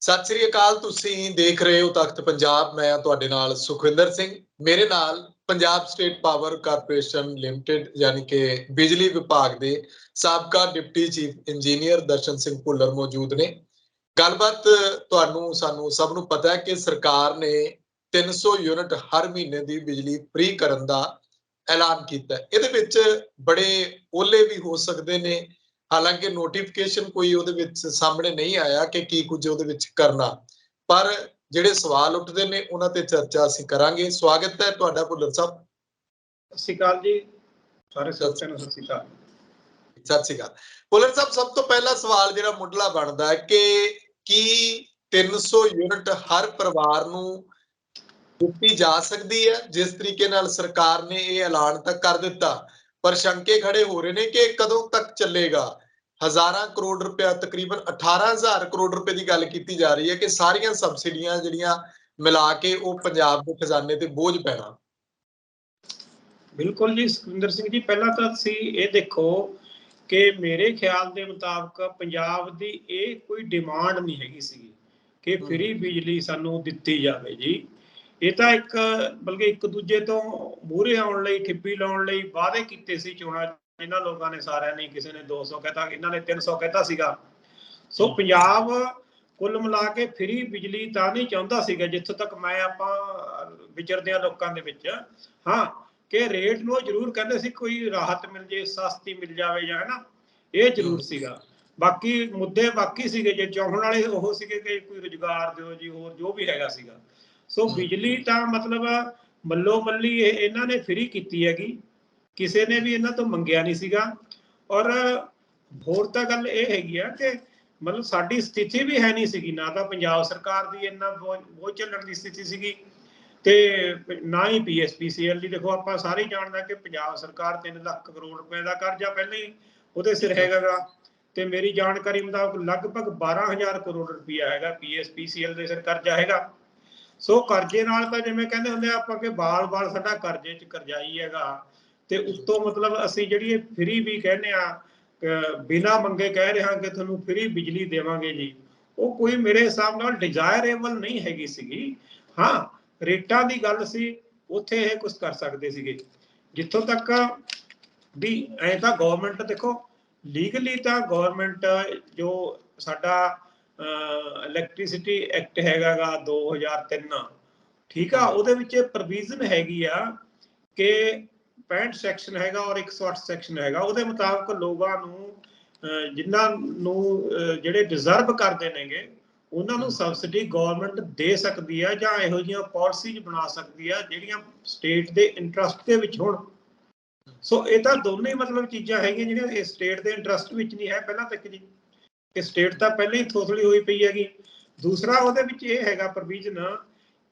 ਸਤਿ ਸ੍ਰੀ ਅਕਾਲ। ਤੁਸੀਂ ਦੇਖ ਰਹੇ ਹੋ ਤਖਤ ਪੰਜਾਬ। ਮੈਂ ਤੁਹਾਡੇ ਨਾਲ ਸੁਖਵਿੰਦਰ ਸਿੰਘ। ਮੇਰੇ ਨਾਲ Punjab state power corporation limited ਯਾਨੀ ਕਿ ਬਿਜਲੀ ਵਿਭਾਗ ਦੇ ਸਾਬਕਾ deputy chief engineer Darshan Singh Bhullar ਮੌਜੂਦ ਨੇ। ਗੱਲਬਾਤ ਤੁਹਾਨੂੰ ਸਾਨੂੰ ਸਭ ਨੂੰ ਪਤਾ ਹੈ ਕਿ ਸਰਕਾਰ ਨੇ 300 ਯੂਨਿਟ ਹਰ ਮਹੀਨੇ ਦੀ ਬਿਜਲੀ ਫ੍ਰੀ ਕਰਨ ਦਾ ਐਲਾਨ ਕੀਤਾ। ਇਹਦੇ ਵਿੱਚ ਬੜੇ ਓਲੇ ਵੀ ਹੋ ਸਕਦੇ ਨੇ। ਹਾਲਾਂਕਿ ਨੋਟੀਫਿਕੇਸ਼ਨ ਕੋਈ ਉਹਦੇ ਵਿੱਚ ਸਾਹਮਣੇ ਨਹੀਂ ਆਇਆ ਕਿ ਕੀ ਕੁਝ ਉਹਦੇ ਵਿੱਚ ਕਰਨਾ, ਪਰ ਜਿਹੜੇ ਸਵਾਲ ਉੱਠਦੇ ਨੇ ਉਹਨਾਂ ਤੇ ਚਰਚਾ ਅਸੀਂ ਕਰਾਂਗੇ। ਸਵਾਗਤ ਹੈ ਤੁਹਾਡਾ ਭੁੱਲਰ ਸਾਹਿਬ। ਸਤਿ ਸ਼੍ਰੀ ਅਕਾਲ ਜੀ, ਸਾਰੇ ਸਰੋਤਿਆਂ ਨੂੰ ਸਤਿ ਸ਼੍ਰੀ ਅਕਾਲ। ਸਤਿ ਸ਼੍ਰੀ ਅਕਾਲ ਭੁੱਲਰ ਸਾਹਿਬ। ਸਭ ਤੋਂ ਪਹਿਲਾ ਸਵਾਲ ਜਿਹੜਾ ਮੁੱਢਲਾ ਬਣਦਾ ਹੈ ਕਿ ਕੀ 300 ਯੂਨਿਟ ਹਰ ਪਰਿਵਾਰ ਨੂੰ ਦਿੱਤੀ ਜਾ ਸਕਦੀ ਹੈ? ਜਿਸ ਤਰੀਕੇ ਨਾਲ ਸਰਕਾਰ ਨੇ ਇਹ ਐਲਾਨ ਤਾਂ ਕਰ ਦਿੱਤਾ, ਪਰ ਸ਼ੰਕੇ ਖੜੇ ਹੋ ਰਹੇ ਨੇ ਕਿ ਕਦੋਂ ਤੱਕ ਚੱਲੇਗਾ। ਹਜ਼ਾਰਾਂ ਕਰੋੜ ਰੁਪਇਆ, ਤਕਰੀਬਨ 18,000 ਕਰੋੜ ਰੁਪਏ ਦੀ ਗੱਲ ਕੀਤੀ ਜਾ ਰਹੀ ਹੈ ਕਿ ਸਾਰੀਆਂ ਸਬਸਿਡੀਆਂ ਜਿਹੜੀਆਂ ਮਿਲਾ ਕੇ ਉਹ ਪੰਜਾਬ ਦੇ ਖਜ਼ਾਨੇ ਤੇ ਬੋਝ ਪੈਣਾ। ਬਿਲਕੁਲ ਜੀ ਸੁਖਵਿੰਦਰ ਸਿੰਘ ਜੀ, ਪਹਿਲਾਂ ਤਾਂ ਤੁਸੀਂ ਇਹ ਦੇਖੋ ਕਿ ਮੇਰੇ ਖਿਆਲ ਦੇ ਮੁਤਾਬਕ ਪੰਜਾਬ ਦੀ ਇਹ ਕੋਈ ਡਿਮਾਂਡ ਨਹੀਂ ਹੈਗੀ ਸੀ ਕਿ ਫ੍ਰੀ ਬਿਜਲੀ ਸਾਨੂੰ ਦਿੱਤੀ ਜਾਵੇ ਜੀ। ਇਹ ਤਾਂ ਇੱਕ ਬਲਕਿ ਇੱਕ ਦੂਜੇ ਤੋਂ ਮੂਹਰੇ ਆਉਣ ਲਈ, ਠਿੱਪੀ ਲਾਉਣ ਲਈ ਵਾਅਦੇ ਕੀਤੇ ਸੀ ਚੋਣਾਂ। ਇਹਨਾਂ ਲੋਕਾਂ ਨੇ ਸਾਰਿਆਂ ਨੇ, ਕਿਸੇ ਨੇ 200 ਕਹਿਤਾ, ਇਹਨਾਂ ਨੇ 300 ਕਹਿਤਾ ਸੀਗਾ। ਸੋ ਪੰਜਾਬ ਕੁੱਲ ਮਿਲਾ ਕੇ ਫ੍ਰੀ ਬਿਜਲੀ ਤਾਂ ਨਹੀਂ ਚਾਹੁੰਦਾ ਸੀਗਾ, ਜਿੱਥੋਂ ਤੱਕ ਮੈਂ ਆਪਾਂ ਵਿਚਰਦੇ ਹਾਂ ਲੋਕਾਂ ਦੇ ਵਿੱਚ। ਹਾਂ, ਕਿ ਰੇਟ ਨੂੰ ਜ਼ਰੂਰ ਕਹਿੰਦੇ ਸੀ ਕੋਈ ਰਾਹਤ ਮਿਲ ਜੇ, ਸਸਤੀ ਮਿਲ ਜਾਵੇ ਜਾਂ ਨਾ, ਇਹ ਜ਼ਰੂਰ ਸੀਗਾ। ਬਾਕੀ ਮੁੱਦੇ ਬਾਕੀ ਸੀਗੇ, ਜੇ ਚਾਹਣ ਵਾਲੇ ਉਹ ਸੀਗੇ ਕਿ ਕੋਈ ਰੁਜ਼ਗਾਰ ਦਿਓ ਜੀ, ਹੋਰ ਜੋ ਵੀ ਹੈਗਾ ਸੀਗਾ। ਸੋ ਬਿਜਲੀ ਤਾਂ ਮਤਲਬ ਮੱਲੋ ਮੱਲੀ ਇਹਨਾਂ ਨੇ ਫ੍ਰੀ ਕੀਤੀ ਹੈਗੀ, ਕਿਸੇ ਨੇ ਵੀ ਇਹਨਾਂ ਤੋਂ ਮੰਗਿਆ ਨਹੀਂ ਸੀਗਾ। ਔਰ ਹੋਰ ਤਾਂ ਗੱਲ ਇਹ ਹੈਗੀ ਆ ਕਿ ਮਤਲਬ ਸਾਡੀ ਸਥਿਤੀ ਵੀ ਹੈ ਨਹੀਂ ਸੀਗੀ, ਨਾ ਤਾਂ ਪੰਜਾਬ ਸਰਕਾਰ ਦੀ ਇੰਨਾ ਬੋਝ ਝੱਲਣ ਦੀ ਸਥਿਤੀ ਸੀਗੀ ਤੇ ਨਾ ਹੀ PSPCL ਦੀ। ਦੇਖੋ, ਆਪਾਂ ਸਾਰੇ ਜਾਣਦੇ ਕਿ ਪੰਜਾਬ ਸਰਕਾਰ 3 ਲੱਖ ਕਰੋੜ ਰੁਪਏ ਦਾ ਕਰਜ਼ਾ ਪਹਿਲਾਂ ਹੀ ਉਹਦੇ ਸਿਰ ਹੈਗਾ ਗਾ, ਤੇ ਮੇਰੀ ਜਾਣਕਾਰੀ ਮੁਤਾਬਕ ਲਗਭਗ 12,000 ਕਰੋੜ ਰੁਪਇਆ ਹੈਗਾ PSPCL ਦੇ ਸਿਰ ਕਰਜ਼ਾ ਹੈਗਾ। ਸੋ ਕਰਜ਼ੇ ਨਾਲ ਤਾਂ ਜਿਵੇਂ ਕਹਿੰਦੇ ਹੁੰਦੇ ਆਪਾਂ ਕਿ ਬਾਲ ਸਾਡਾ ਕਰਜ਼ੇ 'ਚ ਕਰਜ਼ਾਈ ਹੈਗਾ, ਤੇ ਉੱਤੋਂ ਮਤਲਬ ਅਸੀਂ ਜਿਹੜੀ ਇਹ ਫ੍ਰੀ ਵੀ ਕਹਿੰਦੇ ਆ, ਬਿਨਾਂ ਮੰਗੇ ਕਹਿ ਰਹੇ ਹਾਂ ਕਿ ਤੁਹਾਨੂੰ ਫ੍ਰੀ ਬਿਜਲੀ ਦੇਵਾਂਗੇ ਜੀ, ਉਹ ਕੋਈ ਮੇਰੇ ਹਿਸਾਬ ਨਾਲ ਡਿਜ਼ਾਇਰੇਬਲ ਨਹੀਂ ਹੈਗੀ ਸੀਗੀ। ਹਾਂ, ਰੇਟਾਂ ਦੀ ਗੱਲ ਸੀ, ਉੱਥੇ ਇਹ ਕੁਝ ਕਰ ਸਕਦੇ ਸੀਗੇ। ਜਿੱਥੋਂ ਤੱਕ ਵੀ ਐ ਤਾਂ ਗਵਰਨਮੈਂਟ ਦੇਖੋ, ਲੀਗਲੀ ਤਾਂ ਗਵਰਨਮੈਂਟ ਜੋ ਸਾਡਾ ਇਲੈਕਟ੍ਰੀਸਿਟੀ ਐਕਟ ਹੈਗਾ ਗਾ 2003, ਠੀਕ ਆ, ਉਹਦੇ ਵਿੱਚ ਪ੍ਰੋਵੀਜ਼ਨ ਹੈਗੀ ਆ ਕਿ 65 ਸੈਕਸ਼ਨ ਹੈਗਾ ਔਰ 108 ਸੈਕਸ਼ਨ ਹੈਗਾ। ਉਹਦੇ ਮੁਤਾਬਕ ਲੋਕਾਂ ਨੂੰ, ਜਿਨ੍ਹਾਂ ਨੂੰ ਜਿਹੜੇ ਡਿਜ਼ਰਵ ਕਰਦੇ ਨੇਗੇ, ਉਹਨਾਂ ਨੂੰ ਸਬਸਿਡੀ ਗਵਰਨਮੈਂਟ ਦੇ ਸਕਦੀ ਆ ਜਾਂ ਇਹੋ ਜਿਹੀਆਂ ਪਾਲਿਸੀਜ਼ ਬਣਾ ਸਕਦੀ ਆ ਜਿਹੜੀਆਂ ਸਟੇਟ ਦੇ ਇੰਟਰਸਟ ਦੇ ਵਿੱਚ ਹੋਣ। ਸੋ ਇਹ ਤਾਂ ਦੋਨੇ ਮਤਲਬ ਚੀਜ਼ਾਂ ਹੈਗੀਆਂ ਜਿਹੜੀਆਂ ਸਟੇਟ ਦੇ ਇੰਟਰਸਟ ਵਿੱਚ ਨਹੀਂ ਹੈ ਪਹਿਲਾਂ ਤੱਕ ਜੀ, ਕਿ ਸਟੇਟ ਤਾਂ ਪਹਿਲਾਂ ਹੀ ਥੋਥਲੀ ਹੋਈ ਪਈ ਹੈਗੀ। ਦੂਸਰਾ ਉਹਦੇ ਵਿੱਚ ਇਹ ਹੈਗਾ ਪ੍ਰੋਵੀਜ਼ਨ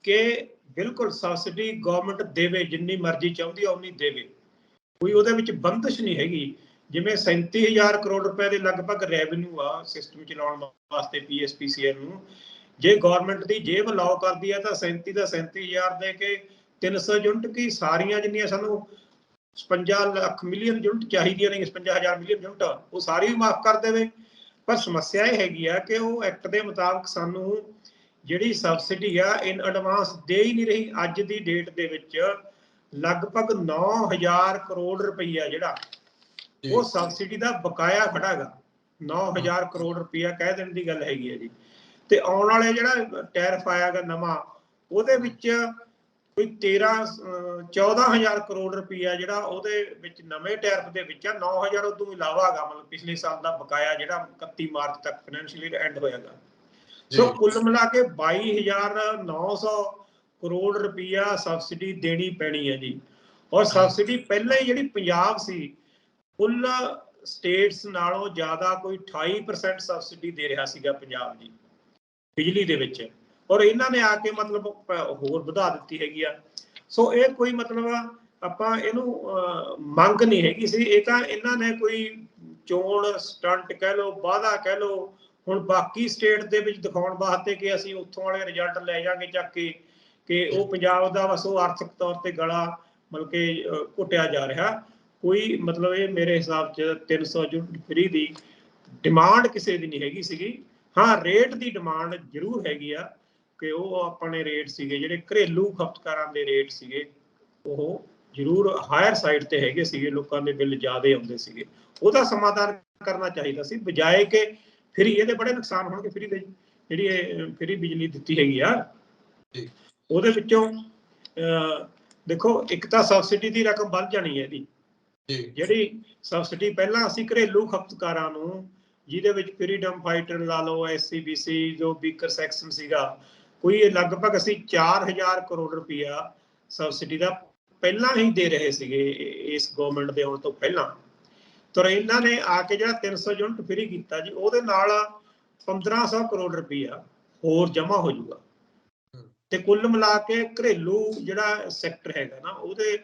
ਕਿ ਬਿਲਕੁਲ ਸਬਸਿਡੀ ਗਵਰਨਮੈਂਟ ਦੇਵੇ, ਜਿੰਨੀ ਮਰਜ਼ੀ ਚਾਹੁੰਦੀ ਆ ਉਨੀ ਦੇਵੇ, ਕੋਈ ਉਹਦੇ ਵਿੱਚ ਬੰਦਿਸ਼ ਨਹੀਂ ਹੈਗੀ। ਜਿਵੇਂ 37,000 ਕਰੋੜ ਰੁਪਏ ਦੇ ਲਗਭਗ ਰੈਵਨਿਊ ਆ ਸਿਸਟਮ ਚਲਾਉਣ ਵਾਸਤੇ PSPCL ਨੂੰ, ਜੇ ਗਵਰਨਮੈਂਟ ਦੀ ਜੇਬ ਅਲਾਓ ਕਰਦੀ ਹੈ ਤਾਂ 37 ਦਾ 37,000 ਦੇ ਕੇ 300 ਯੂਨਿਟ ਕੀ ਸਾਰੀਆਂ ਜਿੰਨੀਆਂ ਸਾਨੂੰ 56 ਲੱਖ ਮਿਲੀਅਨ ਯੂਨਿਟ ਚਾਹੀਦੀਆਂ ਨੇ, 56,000 ਮਿਲੀਅਨ ਯੂਨਿਟ, ਉਹ ਸਾਰੀ ਮਾਫ ਕਰ ਦੇਵੇ। ਪਰ ਸਮੱਸਿਆ ਇਹ ਹੈਗੀ ਆ ਕਿ ਉਹ ਐਕਟ ਦੇ ਮੁਤਾਬਕ ਸਾਨੂੰ ਜਿਹੜੀ ਸਬਸਿਡੀ ਆ ਇਨ ਐਡਵਾਂਸ ਦੇ ਹੀ ਨਹੀਂ ਰਹੀ। ਅੱਜ ਦੀ ਡੇਟ ਦੇ ਵਿੱਚ ਲਗਭਗ 9,000 ਕਰੋੜ ਰੁਪਈਆ ਜਿਹੜਾ ਉਹ ਸਬਸਿਡੀ ਦਾ ਬਕਾਇਆ ਖੜਾ ਗਾ। 9,000 ਕਰੋੜ ਰੁਪਈਆ ਕਹਿ ਦੇਣ ਦੀ ਗੱਲ ਹੈਗੀ ਹੈ ਜੀ। ਤੇ ਆਉਣ ਵਾਲੇ ਜਿਹੜਾ ਟੈਰਿਫ ਆਇਆ ਗਾ ਨਵਾਂ, ਉਹਦੇ ਵਿੱਚ ਕੋਈ 14,000 ਕਰੋੜ ਰੁਪਈਆ ਜਿਹੜਾ ਉਹਦੇ ਵਿੱਚ ਨਵੇਂ ਟੈਰਿਫ ਦੇ ਵਿੱਚ ਆ। 9,000 ਉਦੋਂ ਇਲਾਵਾ ਗਾ, ਮਤਲਬ ਪਿਛਲੇ ਸਾਲ ਦਾ ਬਕਾਇਆ ਜਿਹੜਾ 31 ਮਾਰਚ ਤੱਕ ਫਾਈਨੈਂਸ਼ੀਅਲ ਈਅਰ ਐਂਡ ਹੋਇਆਗਾ। ਸੋ ਕੁੱਲ ਮਿਲਾ ਕੇ 22,900 ਕਰੋੜ ਰੁਪਈਆ ਸਬਸਿਡੀ ਦੇਣੀ ਪੈਣੀ ਹੈ ਜੀ। ਔਰ ਸਬਸਿਡੀ ਪਹਿਲਾਂ ਹੀ ਜਿਹੜੀ ਪੰਜਾਬ ਸੀ, ਕੁੱਲ ਸਟੇਟਸ ਨਾਲੋਂ ਜ਼ਿਆਦਾ ਕੋਈ 28% ਸਬਸਿਡੀ ਦੇ ਰਿਹਾ ਸੀਗਾ ਪੰਜਾਬ ਜੀ ਬਿਜਲੀ ਦੇ ਵਿੱਚ, ਔਰ ਇਹਨਾਂ ਨੇ ਆ ਕੇ ਮਤਲਬ ਹੋਰ ਵਧਾ ਦਿੱਤੀ ਹੈਗੀ ਆ। ਸੋ ਇਹ ਕੋਈ ਮਤਲਬ ਆਪਾਂ ਇਹਨੂੰ ਮੰਗ ਨਹੀਂ ਹੈਗੀ ਸੀ, ਇਹ ਤਾਂ ਇਹਨਾਂ ਨੇ ਕੋਈ ਚੋਣ ਸਟੰਟ ਕਹਿ ਲਓ, ਵਾਅਦਾ ਕਹਿ ਲਓ, ਹੁਣ ਬਾਕੀ ਸਟੇਟ ਦੇ ਵਿੱਚ ਦਿਖਾਉਣ ਵਾਸਤੇ ਕਿ ਅਸੀਂ ਉੱਥੋਂ ਵਾਲੇ ਰਿਜ਼ਲਟ ਲੈ ਜਾਵਾਂਗੇ ਚੱਕ ਕੇ, ਕਿ ਉਹ ਪੰਜਾਬ ਦਾ ਬਸ ਉਹ ਆਰਥਿਕ ਤੌਰ ਤੇ ਗਲਾ ਮਤਲਬ ਕਿ ਘੁੱਟਿਆ ਜਾ ਰਿਹਾ। ਕੋਈ ਮਤਲਬ ਇਹ ਮੇਰੇ ਹਿਸਾਬ 'ਚ 300 ਯੂਨਿਟ ਫ੍ਰੀ ਦੀ ਡਿਮਾਂਡ ਕਿਸੇ ਦੀ ਨਹੀਂ ਹੈਗੀ ਸੀਗੀ। ਹਾਂ, ਰੇਟ ਦੀ ਡਿਮਾਂਡ ਜ਼ਰੂਰ ਹੈਗੀ ਆ ਕਿ ਉਹ ਆਪਣੇ ਰੇਟ ਸੀਗੇ ਜਿਹੜੇ ਘਰੇਲੂ ਖਪਤਕਾਰਾਂ ਦੇ ਰੇਟ ਸੀਗੇ, ਉਹ ਜ਼ਰੂਰ ਹਾਇਰ ਸਾਈਡ ਤੇ ਹੈਗੇ ਸੀਗੇ, ਲੋਕਾਂ ਦੇ ਬਿੱਲ ਜ਼ਿਆਦਾ ਆਉਂਦੇ ਸੀਗੇ। ਉਹਦਾ ਸਮਾਧਾਨ ਕਰਨਾ ਚਾਹੀਦਾ ਸੀ, ਬਜਾਏ ਕਿ ਫਰੀ। ਇਹਦੇ ਬੜੇ ਨੁਕਸਾਨ ਹੋਣਗੇ ਫਰੀ ਦੇ, ਜਿਹੜੀ ਇਹ ਫਰੀ ਬਿਜਲੀ ਦਿੱਤੀ ਹੈਗੀ ਆ ਉਹਦੇ ਵਿੱਚੋਂ ਦੇਖੋ, ਇੱਕ ਤਾਂ ਸਬਸਿਡੀ ਦੀ ਰਕਮ ਵੱਧ ਜਾਣੀ ਹੈ ਇਹਦੀ। ਜਿਹੜੀ ਸਬਸਿਡੀ ਪਹਿਲਾਂ ਅਸੀਂ ਘਰੇਲੂ ਖਪਤਕਾਰਾਂ ਨੂੰ, ਜਿਹਦੇ ਵਿੱਚ ਫਰੀडम फाइटर ਲਾ ਲਓ, SCBC ਜੋ ਵੀਕਰ ਸੈਕਸ਼ਨ ਸੀਗਾ, ਕੋਈ ਲਗਭਗ ਅਸੀਂ 4000 ਕਰੋੜ ਰੁਪਇਆ ਸਬਸਿਡੀ ਦਾ ਪਹਿਲਾਂ ਹੀ ਦੇ ਰਹੇ ਸੀਗੇ ਇਸ ਗਵਰਨਮੈਂਟ ਦੇ ਆਉਣ ਤੋਂ ਪਹਿਲਾਂ। ਤਾਂ ਇਹਨਾਂ ਨੇ ਆ ਕੇ ਜਿਹੜਾ 300 ਯੂਨਿਟ ਫਰੀ ਕੀਤਾ ਜੀ, ਉਹਦੇ ਨਾਲ 1500 ਕਰੋੜ ਰੁਪਇਆ ਹੋਰ ਜਮਾ ਹੋ ਜਾਊਗਾ। ਤੇ ਕੁੱਲ ਮਿਲਾ ਕੇ ਘਰੇਲੂ ਜਿਹੜਾ ਸੈਕਟਰ ਹੈਗਾ ਨਾ, ਉਹਦੇ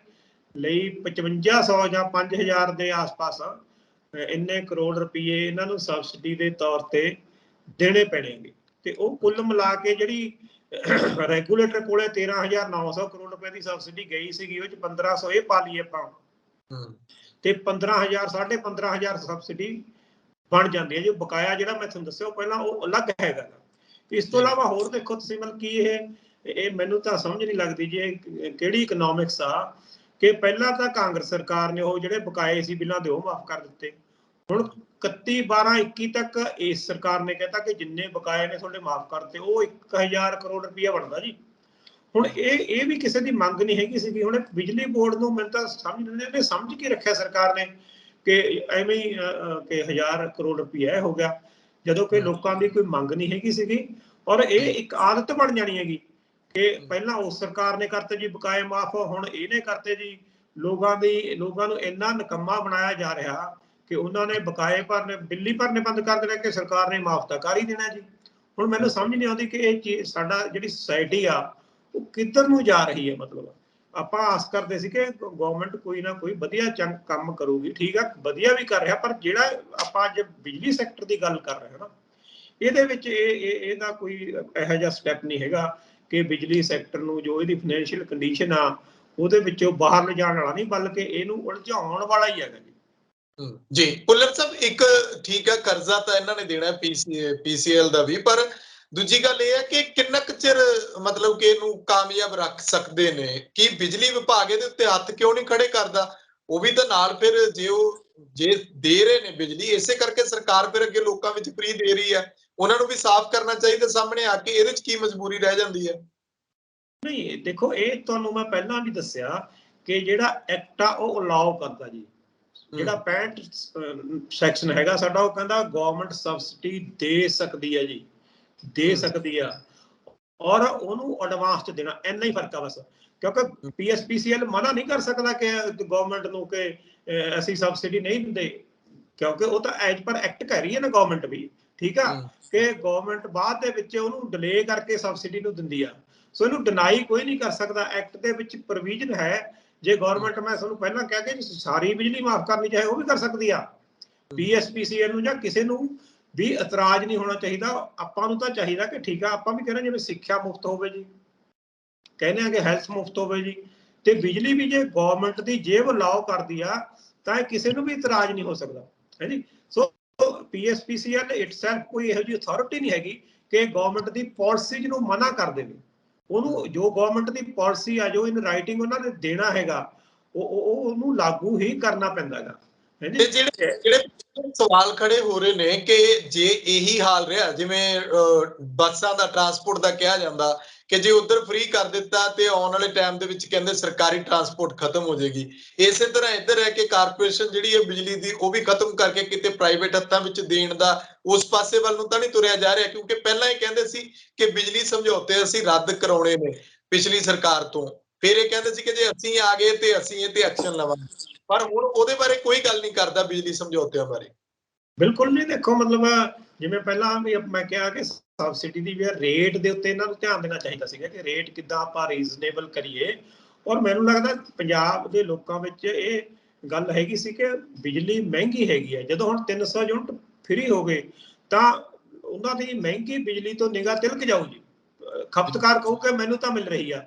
ਲਈ 5500 ਜਾਂ 5000 ਦੇ ਆਸ-ਪਾਸ ਇੰਨੇ ਕਰੋੜ ਰੁਪਏ ਇਹਨਾਂ ਨੂੰ ਸਬਸਿਡੀ ਦੇ ਤੌਰ ਤੇ ਦੇਣੇ ਪੈਣਗੇ। ਤੇ ਉਹ ਕੁੱਲ ਮਿਲਾ ਕੇ ਜਿਹੜੀ ਰੈਗੂਲੇਟਰ ਕੋਲੇ 13900 ਕਰੋੜ ਰੁਪਏ ਦੀ ਸਬਸਿਡੀ ਗਈ ਸੀਗੀ, ਉਹ ਚ 1500 ਇਹ ਪਾ ਲਈਏ ਆਪਾਂ, ਤੇ 15000 15,500 ਸਬਸਿਡੀ ਬਣ ਜਾਂਦੀ ਹੈ। ਜੋ ਬਕਾਇਆ ਜਿਹੜਾ ਮੈਂ ਤੁਹਾਨੂੰ ਦੱਸਿਆ ਉਹ ਪਹਿਲਾਂ, ਉਹ ਅਲੱਗ ਹੈਗਾ। ਇਸ ਤੋਂ ਇਲਾਵਾ ਹੋਰ ਦੇਖੋ ਤੁਸੀਂ, ਮਤਲਬ ਕੀ ਇਹ ਮੈਨੂੰ ਤਾਂ ਸਮਝ ਨਹੀਂ ਲੱਗਦੀ ਜੀ, ਇਹ ਕਿਹੜੀ ਇਕਨੋਮਿਕਸ ਆ ਕਿ ਪਹਿਲਾਂ ਤਾਂ ਕਾਂਗਰਸ ਸਰਕਾਰ ਨੇ ਉਹ ਜਿਹੜੇ ਬਕਾਏ ਸੀ ਬਿੱਲਾਂ ਦੇ ਉਹ ਮਾਫ ਕਰ ਦਿੱਤੇ। ਹੁਣ 31/12/21 ਤੱਕ ਇਸ ਸਰਕਾਰ ਨੇ ਕਹਿਤਾ ਕਿ ਜਿੰਨੇ ਬਕਾਏ ਨੇ ਤੁਹਾਡੇ ਮਾਫ ਕਰਤੇ, ਉਹ 1000 ਕਰੋੜ ਰੁਪਇਆ ਬਣਦਾ ਜੀ। ਹੁਣ ਇਹ ਵੀ ਕਿਸੇ ਦੀ ਮੰਗ ਨਹੀਂ ਹੈਗੀ ਸੀਗੀ। ਹੁਣ ਬਿਜਲੀ ਬੋਰਡ ਨੂੰ ਮੈਨੂੰ ਤਾਂ ਸਮਝ ਕੇ ਰੱਖਿਆ ਸਰਕਾਰ ਨੇ ਕਿ ਐਵੇਂ ਹੀ ਕਿ 1000 ਕਰੋੜ ਰੁਪਇਆ ਹੋ ਗਿਆ, ਜਦੋਂ ਕਿ ਲੋਕਾਂ ਦੀ ਕੋਈ ਮੰਗ ਨਹੀਂ ਹੈਗੀ ਸੀਗੀ। ਔਰ ਇਹ ਇੱਕ ਆਦਤ ਬਣ ਜਾਣੀ ਹੈਗੀ ਕਿ ਪਹਿਲਾਂ ਉਸ ਸਰਕਾਰ ਨੇ ਕਰਤੇ ਜੀ ਬਕਾਏ ਮਾਫ, ਹੁਣ ਇਹਨੇ ਕਰਤੇ ਜੀ। ਲੋਕਾਂ ਨੂੰ ਇੰਨਾ ਨਿਕੰਮਾ ਬਣਾਇਆ ਜਾ ਰਿਹਾ ਕਿ ਉਹਨਾਂ ਨੇ ਬਕਾਏ ਭਰਨੇ, ਬਿੱਲੀ ਭਰਨੇ ਬੰਦ ਕਰ ਦੇਣਾ ਕਿ ਸਰਕਾਰ ਨੇ ਮਾਫ ਤਾਂ ਕਰ ਹੀ ਦੇਣਾ ਜੀ। ਹੁਣ ਮੈਨੂੰ ਸਮਝ ਨਹੀਂ ਆਉਂਦੀ ਕਿ ਇਹ ਚੀਜ਼ ਸਾਡਾ ਜਿਹੜੀ ਸੁਸਾਇਟੀ ਆ ਉਹ ਕਿੱਧਰ ਨੂੰ ਜਾ ਰਹੀ ਹੈ। ਮਤਲਬ ਆਪਾਂ ਆਸ ਕਰਦੇ ਸੀ ਕਿ ਗਵਰਨਮੈਂਟ ਕੋਈ ਨਾ ਕੋਈ ਵਧੀਆ ਕੰਮ ਕਰੂਗੀ, ਠੀਕ ਆ, ਵਧੀਆ ਵੀ ਕਰ ਰਿਹਾ, ਪਰ ਜਿਹੜਾ ਆਪਾਂ ਅੱਜ ਬਿਜਲੀ ਸੈਕਟਰ ਦੀ ਗੱਲ ਕਰ ਰਹੇ ਹਾਂ ਨਾ, ਇਹਦੇ ਵਿੱਚ ਇਹਦਾ ਕੋਈ ਇਹੋ ਜਿਹਾ ਸਟੈਪ ਨਹੀਂ ਹੈਗਾ ਕਿ ਬਿਜਲੀ ਸੈਕਟਰ ਨੂੰ ਜੋ ਇਹਦੀ ਫਾਈਨੈਂਸ਼ੀਅਲ ਕੰਡੀਸ਼ਨ ਆ ਉਹਦੇ ਵਿੱਚੋਂ ਬਾਹਰ ਲਿਜਾਣ ਵਾਲਾ ਨਹੀਂ, ਬਲਕਿ ਇਹਨੂੰ ਉਲਝਾਉਣ ਵਾਲਾ ਹੀ ਹੈਗਾ ਜੀ। ਜੀ ਭੁੱਲਰ ਸਾਹਿਬ, ਇੱਕ ਠੀਕ ਹੈ, ਕਰਜ਼ਾ ਤਾਂ ਇਹਨਾਂ ਨੇ ਦੇਣਾ PCL ਦਾ ਵੀ, ਪਰ ਦੂਜੀ ਗੱਲ ਇਹ ਹੈ ਕਿ ਕਿੰਨਾ ਕੁ ਚਿਰ ਮਤਲਬ ਕਿ ਇਹਨੂੰ ਕਾਮਯਾਬ ਰੱਖ ਸਕਦੇ ਨੇ? ਕਿ ਬਿਜਲੀ ਵਿਭਾਗ ਇਹਦੇ ਉੱਤੇ ਹੱਥ ਕਿਉਂ ਨਹੀਂ ਖੜੇ ਕਰਦਾ? ਉਹ ਵੀ ਤਾਂ ਨਾਲ ਫਿਰ ਜੇ ਦੇ ਰਹੇ ਨੇ ਬਿਜਲੀ, ਇਸੇ ਕਰਕੇ ਸਰਕਾਰ ਫਿਰ ਅੱਗੇ ਲੋਕਾਂ ਵਿੱਚ ਫ੍ਰੀ ਦੇ ਰਹੀ ਹੈ, ਉਹਨਾਂ ਨੂੰ ਵੀ ਸਾਫ਼ ਕਰਨਾ ਚਾਹੀਦਾ ਸਾਹਮਣੇ ਆ ਕੇ ਇਹਦੇ ਚ ਕੀ ਮਜਬੂਰੀ ਰਹਿ ਜਾਂਦੀ ਹੈ? ਨਹੀਂ ਦੇਖੋ, ਇਹ ਤੁਹਾਨੂੰ ਮੈਂ ਪਹਿਲਾਂ ਵੀ ਦੱਸਿਆ ਕਿ ਜਿਹੜਾ ਐਕਟ ਆ ਉਹ ਅਲਾਉ ਕਰਦਾ ਜੀ। ਜਿਹੜਾ 65 ਸੈਕਸ਼ਨ ਹੈਗਾ ਸਾਡਾ, ਉਹ ਕਹਿੰਦਾ ਗਵਰਨਮੈਂਟ ਸਬਸਿਡੀ ਦੇ ਸਕਦੀ ਹੈ ਜੀ, ਦੇ ਸਕਦੀ ਆ, ਔਰ ਉਹਨੂੰ ਐਡਵਾਂਸ ਚ ਦੇਣਾ, ਇੰਨਾ ਹੀ ਫਰਕ ਆ ਬਸ। ਕਿਉਂਕਿ PSPCL ਮਨਾ ਨਹੀਂ ਕਰ ਸਕਦਾ ਕਿ ਗਵਰਨਮੈਂਟ ਨੂੰ ਕਿ ਅਸੀਂ ਸਬਸਿਡੀ ਨਹੀਂ ਦਿੰਦੇ, ਕਿਉਂਕਿ ਉਹ ਤਾਂ ਐਜ ਪਰ ਐਕਟ ਕਹਿ ਰਹੀ ਹੈ ਨਾ ਗਵਰਨਮੈਂਟ ਵੀ, ਠੀਕ ਆ, ਕਿ ਗਵਰਨਮੈਂਟ ਬਾਅਦ ਦੇ ਵਿੱਚ ਉਹਨੂੰ ਡਿਲੇ ਕਰਕੇ ਸਬਸਿਡੀ ਨੂੰ ਦਿੰਦੀ ਆ। ਸੋ ਇਹਨੂੰ ਡਿਨਾਈ ਕੋਈ ਨਹੀਂ ਕਰ ਸਕਦਾ। ਐਕਟ ਦੇ ਵਿੱਚ ਪ੍ਰੋਵੀਜ਼ਨ ਹੈ, ਜੇ ਗਵਰਨਮੈਂਟ, ਮੈਂ ਤੁਹਾਨੂੰ ਪਹਿਲਾਂ ਕਹਿ ਕੇ ਸਾਰੀ ਬਿਜਲੀ ਮਾਫ ਕਰਨੀ ਚਾਹੇ ਉਹ ਵੀ ਕਰ ਸਕਦੀ ਆ। PSPCL ਨੂੰ ਜਾਂ ਕਿਸੇ ਨੂੰ ਵੀ ਇਤਰਾਜ਼ ਨਹੀਂ ਹੋਣਾ ਚਾਹੀਦਾ। ਆਪਾਂ ਨੂੰ ਤਾਂ ਚਾਹੀਦਾ ਕਿ ਠੀਕ ਆ, ਆਪਾਂ ਵੀ ਕਹਿੰਦੇ ਜਿਵੇਂ ਸਿੱਖਿਆ ਮੁਫਤ ਹੋਵੇ ਜੀ, ਕਹਿੰਦੇ ਆ ਕਿ ਹੈਲਥ ਮੁਫਤ ਹੋਵੇ ਜੀ, ਤੇ ਬਿਜਲੀ ਵੀ ਜੇ ਗਵਰਨਮੈਂਟ ਦੀ ਜੇਬ ਅਲਾਓ ਕਰਦੀ ਆ ਤਾਂ ਕਿਸੇ ਨੂੰ ਵੀ ਇਤਰਾਜ਼ ਨਹੀਂ ਹੋ ਸਕਦਾ, ਹੈ ਜੀ। ਸੋ PSPCL ਇਟਸੈਲਫ ਕੋਈ ਇਹੋ ਜਿਹੀ ਅਥਾਰਟੀ ਨਹੀਂ ਹੈਗੀ ਕਿ ਗਵਰਨਮੈਂਟ ਦੀ ਪਾਲਿਸੀਜ਼ ਨੂੰ ਮਨਾ ਕਰ ਦੇਵੇ। ਉਹਨੂੰ ਜੋ ਗਵਰਨਮੈਂਟ ਦੀ ਪਾਲਿਸੀ ਆ, ਜੋ ਇਨ ਰਾਈਟਿੰਗ ਉਹਨਾਂ ਨੇ ਦੇਣਾ ਹੈਗਾ, ਉਹਨੂੰ ਲਾਗੂ ਹੀ ਕਰਨਾ ਪੈਂਦਾ ਹੈਗਾ। ਤੇ ਜਿਹੜੇ ਸਵਾਲ ਖੜੇ ਹੋ ਰਹੇ ਨੇ ਕਿ ਜੇ ਇਹੀ ਹਾਲ ਰਿਹਾ, ਜਿਵੇਂ ਬੱਸਾਂ ਦਾ ਟਰਾਂਸਪੋਰਟ ਦਾ ਕਿਹਾ ਜਾਂਦਾ ਕਿ ਜੇ ਉਧਰ ਫ੍ਰੀ ਕਰ ਦਿੱਤਾ ਤੇ ਆਉਣ ਵਾਲੇ ਟਾਈਮ ਦੇ ਵਿੱਚ ਕਹਿੰਦੇ ਸਰਕਾਰੀ ਟਰਾਂਸਪੋਰਟ ਖਤਮ ਹੋ ਜਾਏਗੀ, ਇਸੇ ਤਰ੍ਹਾਂ ਇੱਧਰ ਹੈ ਕਿ ਕਾਰਪੋਰੇਸ਼ਨ ਜਿਹੜੀ ਹੈ ਬਿਜਲੀ ਦੀ, ਉਹ ਵੀ ਖਤਮ ਕਰਕੇ ਕਿਤੇ ਪ੍ਰਾਈਵੇਟ ਹੱਥਾਂ ਵਿੱਚ ਦੇਣ ਦਾ ਉਸ ਪਾਸੇ ਵੱਲ ਨੂੰ ਤਾਂ ਨਹੀਂ ਤੁਰਿਆ ਜਾ ਰਿਹਾ? ਕਿਉਂਕਿ ਪਹਿਲਾਂ ਇਹ ਕਹਿੰਦੇ ਸੀ ਕਿ ਬਿਜਲੀ ਸਮਝੌਤੇ ਅਸੀਂ ਰੱਦ ਕਰਾਉਣੇ ਨੇ ਪਿਛਲੀ ਸਰਕਾਰ ਤੋਂ, ਫਿਰ ਇਹ ਕਹਿੰਦੇ ਸੀ ਕਿ ਜੇ ਅਸੀਂ ਆ ਗਏ ਤੇ ਅਸੀਂ ਇਹ ਤੇ ਐਕਸ਼ਨ ਲਵਾਂਗੇ, ਪਰ ਹੁਣ ਉਹਦੇ ਬਾਰੇ ਕੋਈ ਗੱਲ ਨਹੀਂ ਕਰਦਾ, ਬਿਜਲੀ ਸਮਝੌਤਿਆਂ ਬਾਰੇ। ਬਿਲਕੁਲ ਨਹੀਂ। ਦੇਖੋ, ਮਤਲਬ ਜਿਵੇਂ ਪਹਿਲਾਂ ਵੀ ਮੈਂ ਕਿਹਾ ਕਿ ਸਬਸਿਡੀ ਦੀ ਵੀ ਰੇਟ ਦੇ ਉੱਤੇ ਇਹਨਾਂ ਨੂੰ ਧਿਆਨ ਦੇਣਾ ਚਾਹੀਦਾ ਸੀਗਾ ਕਿ ਰੇਟ ਕਿੱਦਾਂ ਆਪਾਂ ਰੀਜ਼ਨੇਬਲ ਕਰੀਏ। ਔਰ ਮੈਨੂੰ ਲੱਗਦਾ ਪੰਜਾਬ ਦੇ ਲੋਕਾਂ ਵਿੱਚ ਇਹ ਗੱਲ ਹੈਗੀ ਸੀ ਕਿ ਬਿਜਲੀ ਮਹਿੰਗੀ ਹੈਗੀ ਹੈ। ਜਦੋਂ ਹੁਣ 300 ਯੂਨਿਟ ਫ੍ਰੀ ਹੋ ਗਏ ਤਾਂ ਉਹਨਾਂ ਦੀ ਮਹਿੰਗੀ ਬਿਜਲੀ ਤੋਂ ਨਿਗਾਹ ਤਿਲਕ ਜਾਊ ਜੀ। ਖਪਤਕਾਰ ਕਹੂਗੇ ਮੈਨੂੰ ਤਾਂ ਮਿਲ ਰਹੀ ਆ,